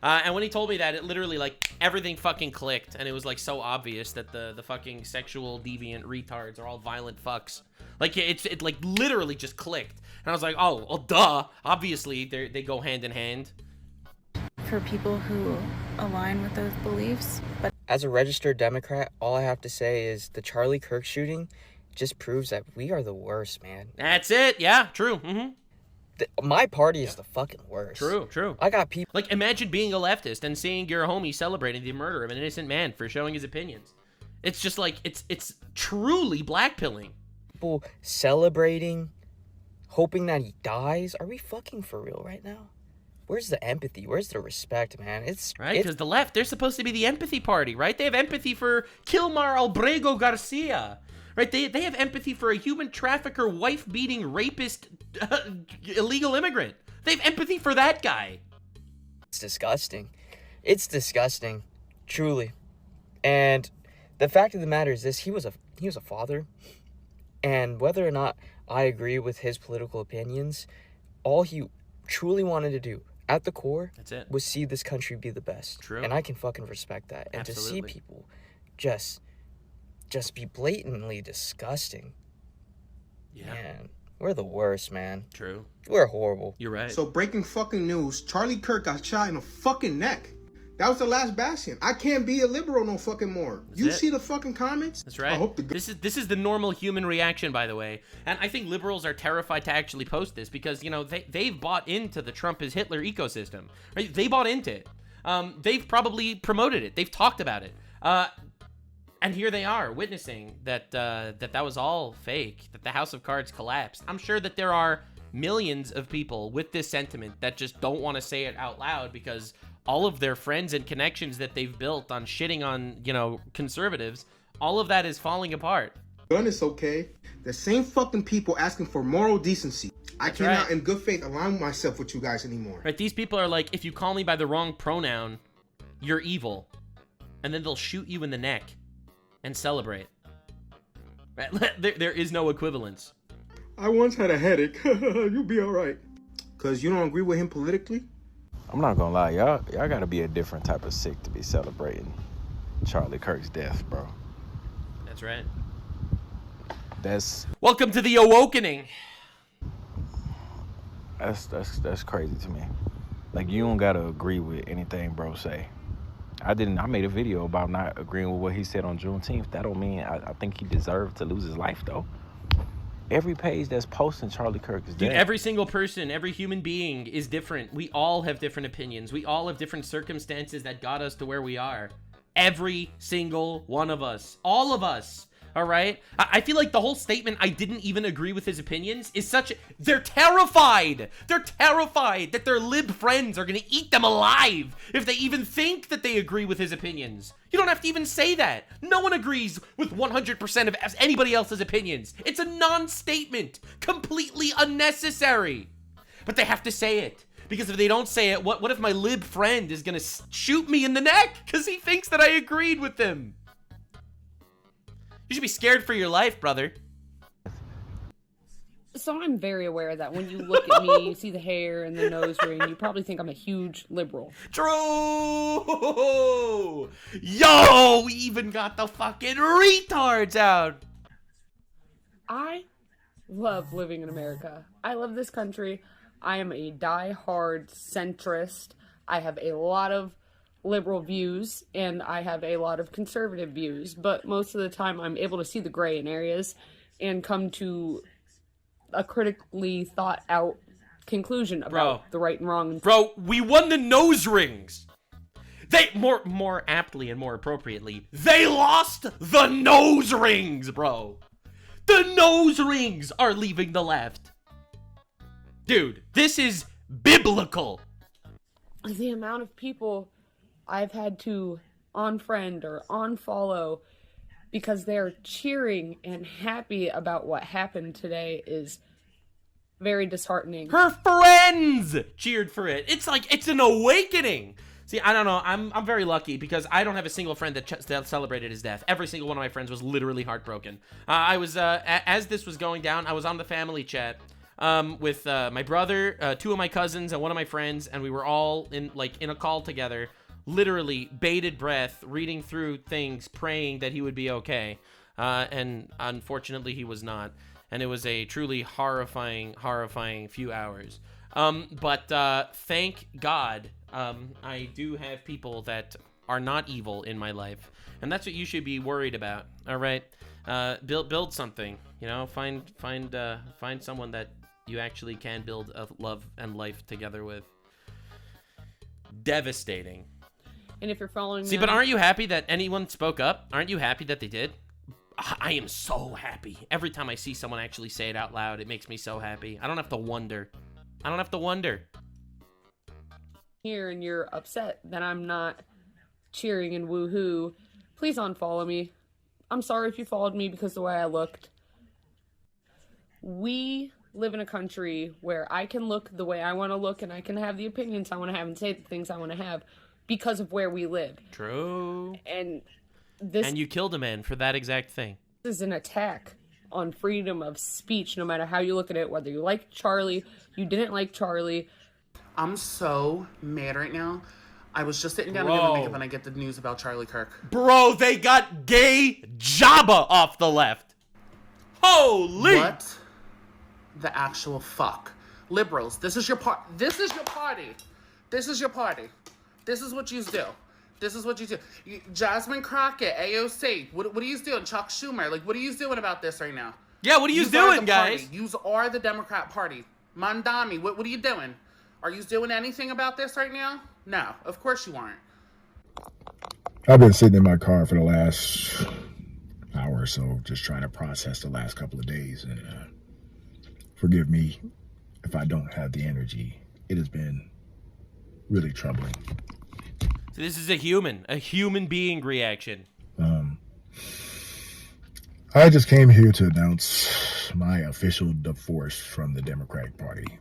And when he told me that, it literally, everything fucking clicked, and it was, so obvious that the fucking sexual deviant retards are all violent fucks. It literally just clicked. And I was like, oh, well, duh. Obviously, they go hand in hand. For people who align with those beliefs, but as a registered Democrat, all I have to say is the Charlie Kirk shooting just proves that we are the worst, man. That's it. Yeah, true. Mm-hmm. My party is the fucking worst. True. I got people. Imagine being a leftist and seeing your homie celebrating the murder of an innocent man for showing his opinions. It's just it's truly blackpilling. People celebrating, hoping that he dies. Are we fucking for real right now? Where's the empathy? Where's the respect, man? Right, because the left, they're supposed to be the empathy party, right? They have empathy for Kilmar Albrego Garcia, right? They have empathy for a human trafficker, wife-beating, rapist, illegal immigrant. They have empathy for that guy. It's disgusting. It's disgusting, truly. And the fact of the matter is this: he was a father, and whether or not I agree with his political opinions, all he truly wanted to do at the core, that's it, was see this country be the best. True. And I can fucking respect that. And absolutely. To see people just be blatantly disgusting. Yeah. Man, we're the worst, man. True. We're horrible. You're right. So breaking fucking news, Charlie Kirk got shot in the fucking neck. That was the last bastion. I can't be a liberal no fucking more. You see the fucking comments? That's right. I hope this is the normal human reaction, by the way. And I think liberals are terrified to actually post this because, they've bought into the Trump is Hitler ecosystem. Right? They bought into it. They've probably promoted it. They've talked about it. And here they are witnessing that was all fake, that the House of Cards collapsed. I'm sure that there are millions of people with this sentiment that just don't want to say it out loud because all of their friends and connections that they've built on shitting on, you know, conservatives, all of that is falling apart. Gun is okay. The same fucking people asking for moral decency. I cannot, right, in good faith, align myself with you guys anymore. Right? These people are like, if you call me by the wrong pronoun, you're evil. And then they'll shoot you in the neck and celebrate. Right? There is no equivalence. I once had a headache. You'll be all right. Because you don't agree with him politically? I'm not gonna lie, y'all gotta be a different type of sick to be celebrating Charlie Kirk's death, bro. That's right. That's welcome to the awakening. That's crazy to me. Like, you don't gotta agree with anything bro say. I made a video about not agreeing with what he said on Juneteenth. That don't mean I think he deserved to lose his life though. Every page that's posting Charlie Kirk is dead. Dude, every single person, every human being is different. We all have different opinions. We all have different circumstances that got us to where we are. Every single one of us. All of us. All right? I feel like the whole statement, I didn't even agree with his opinions, is such a... They're terrified. They're terrified that their lib friends are going to eat them alive if they even think that they agree with his opinions. You don't have to even say that. No one agrees with 100% of anybody else's opinions. It's a non-statement. Completely unnecessary. But they have to say it. Because if they don't say it, what if my lib friend is going to shoot me in the neck because he thinks that I agreed with him? You should be scared for your life, brother. So I'm very aware that when you look at me, you see the hair and the nose ring, you probably think I'm a huge liberal. True! Yo, we even got the fucking retards out. I love living in America. I love this country. I am a die-hard centrist. I have a lot of liberal views and I have a lot of conservative views, but most of the time I'm able to see the gray in areas and come to a critically thought out conclusion about the right and wrong. Bro, we won the nose rings. They more aptly and more appropriately, they lost the nose rings, bro. The nose rings are leaving the left. Dude, this is biblical. The amount of people I've had to unfriend or unfollow because they're cheering and happy about what happened today is very disheartening. Her friends cheered for it. It's like, it's an awakening. See, I don't know. I'm very lucky because I don't have a single friend that celebrated his death. Every single one of my friends was literally heartbroken. I was, as this was going down, I was on the family chat with my brother, two of my cousins, and one of my friends, and we were all in a call together. Literally bated breath, reading through things, praying that he would be okay. And unfortunately, he was not. And it was a truly horrifying few hours. But thank God, I do have people that are not evil in my life. And that's what you should be worried about, all right? Build something, you know? Find someone that you actually can build a love and life together with. Devastating. And if you're following See, but aren't you happy that anyone spoke up? Aren't you happy that they did? I am so happy. Every time I see someone actually say it out loud, it makes me so happy. I don't have to wonder. Here and you're upset that I'm not cheering and woohoo, please unfollow me. I'm sorry if you followed me because of the way I looked. We live in a country where I can look the way I want to look and I can have the opinions I want to have and say the things I want to have because of where we live. True. And you killed a man for that exact thing. This is an attack on freedom of speech, no matter how you look at it, whether you like Charlie, you didn't like Charlie. I'm so mad right now. I was just sitting down to give a makeup and I get the news about Charlie Kirk. Bro, they got gay Jabba off the left. Holy! What the actual fuck? Liberals, this is your party. This is your party. This is your party. This is what you do. This is what you do. Jasmine Crockett, AOC, what are you doing? Chuck Schumer, like, what are you doing about this right now? Yeah, what are you doing, guys? You are the Democrat Party. Mandami, what are you doing? Are you doing anything about this right now? No, of course you aren't. I've been sitting in my car for the last hour or so, just trying to process the last couple of days. And forgive me if I don't have the energy. It has been really troubling. So this is a human being reaction. I just came here to announce my official divorce from the Democratic Party.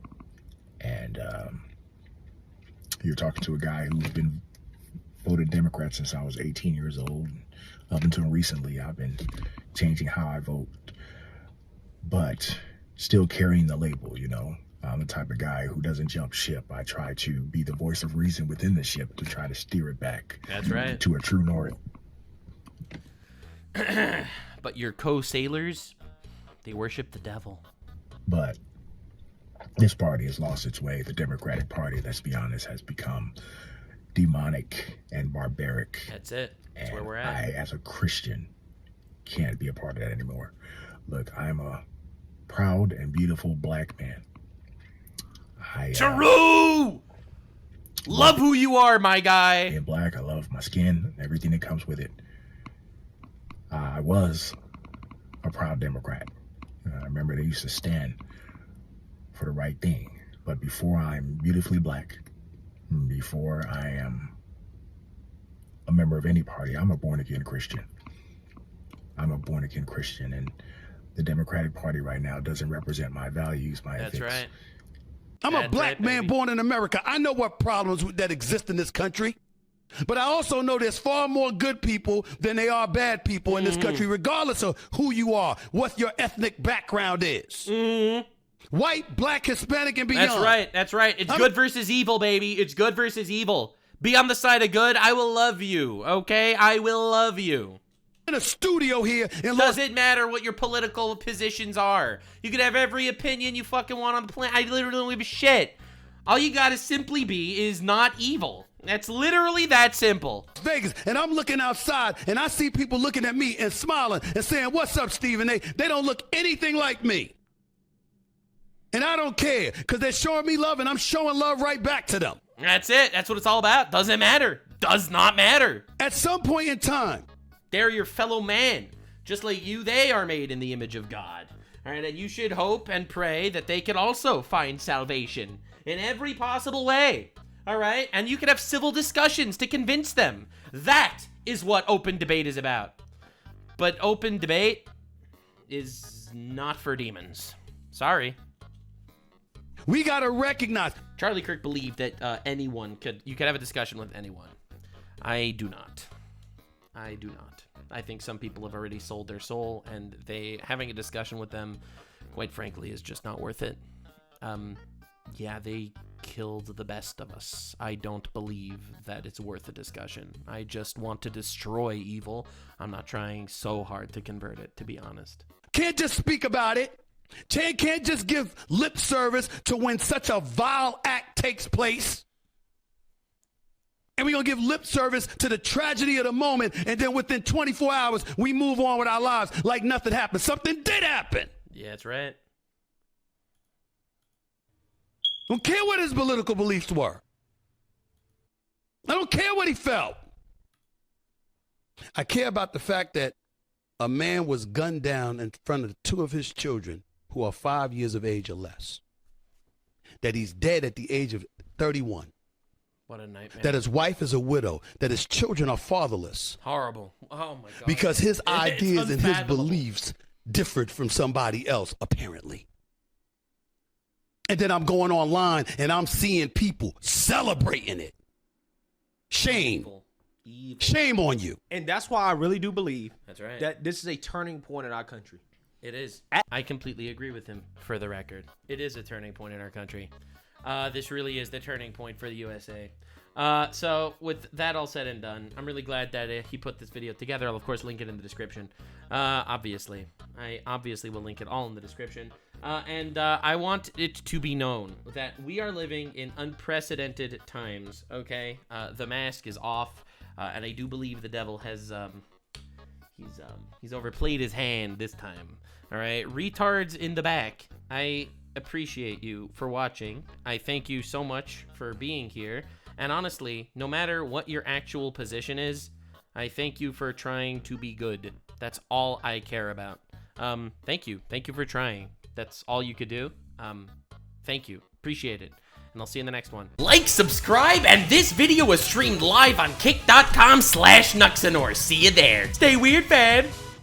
And you're talking to a guy who's been voted Democrat since I was 18 years old. Up until recently, I've been changing how I vote, but still carrying the label, you know. I'm the type of guy who doesn't jump ship. I try to be the voice of reason within the ship to try to steer it back. That's right. To a true north. But your co-sailors, they worship the devil. But this party has lost its way. The Democratic Party, let's be honest, has become demonic and barbaric. That's it. That's where we're at. I, as a Christian, can't be a part of that anymore. Look, I'm a proud and beautiful black man. True! Love who you are, my guy. Being black, I love my skin, everything that comes with it. I was a proud Democrat. I remember they used to stand for the right thing. But before I'm beautifully black, before I am a member of any party, I'm a born-again Christian. I'm a born-again Christian, and the Democratic Party right now doesn't represent my values, my ethics. That's right. I'm a black man born in America. I know what problems that exist in this country. But I also know there's far more good people than there are bad people in this country, regardless of who you are, what your ethnic background is. White, black, Hispanic, and beyond. That's right. That's right. It's good versus evil, baby. It's good versus evil. Be on the side of good. I will love you. Okay? I will love you. In a studio here. Doesn't matter what your political positions are. You can have every opinion you fucking want on the planet. I literally don't give a shit. All you gotta simply be is not evil. That's literally that simple. Vegas, and I'm looking outside, and I see people looking at me and smiling and saying, "What's up, Steven?" They don't look anything like me. And I don't care, because they're showing me love, and I'm showing love right back to them. That's it. That's what it's all about. Doesn't matter. Does not matter. At some point in time, they're your fellow man. Just like you, they are made in the image of God. All right, and you should hope and pray that they can also find salvation in every possible way. All right, and you can have civil discussions to convince them. That is what open debate is about. But open debate is not for demons. Sorry. We gotta recognize. Charlie Kirk believed that you could have a discussion with anyone. I do not. I do not. I think some people have already sold their soul, and having a discussion with them, quite frankly, is just not worth it. Yeah, they killed the best of us. I don't believe that it's worth a discussion. I just want to destroy evil. I'm not trying so hard to convert it, to be honest. Can't just speak about it. Can't just give lip service to when such a vile act takes place. And we're going to give lip service to the tragedy of the moment, and then within 24 hours, we move on with our lives like nothing happened. Something did happen. Yeah, that's right. I don't care what his political beliefs were. I don't care what he felt. I care about the fact that a man was gunned down in front of two of his children who are 5 years of age or less. That he's dead at the age of 31. What a nightmare. That his wife is a widow. That his children are fatherless. Horrible. Oh, my God. Because his ideas and his beliefs differed from somebody else, apparently. And then I'm going online and I'm seeing people celebrating it. Shame. Evil. Shame on you. And that's why I really do believe that's right. that this is a turning point in our country. It is. I completely agree with him, for the record. It is a turning point in our country. This really is the turning point for the USA. So with that all said and done, I'm really glad that he put this video together. I'll, of course, link it in the description. Obviously. I obviously will link it all in the description. And I want it to be known that we are living in unprecedented times, okay? The mask is off, and I do believe the devil has, he's overplayed his hand this time, all right? Retards in the back, I appreciate you for watching. I thank you so much for being here. And honestly, no matter what your actual position is, I thank you for trying to be good. That's all I care about. Thank you. Thank you for trying. That's all you could do. Thank you. Appreciate it. And I'll see you in the next one. Like, subscribe, and this video was streamed live on kick.com/Nuxanor. See you there. Stay weird, fam.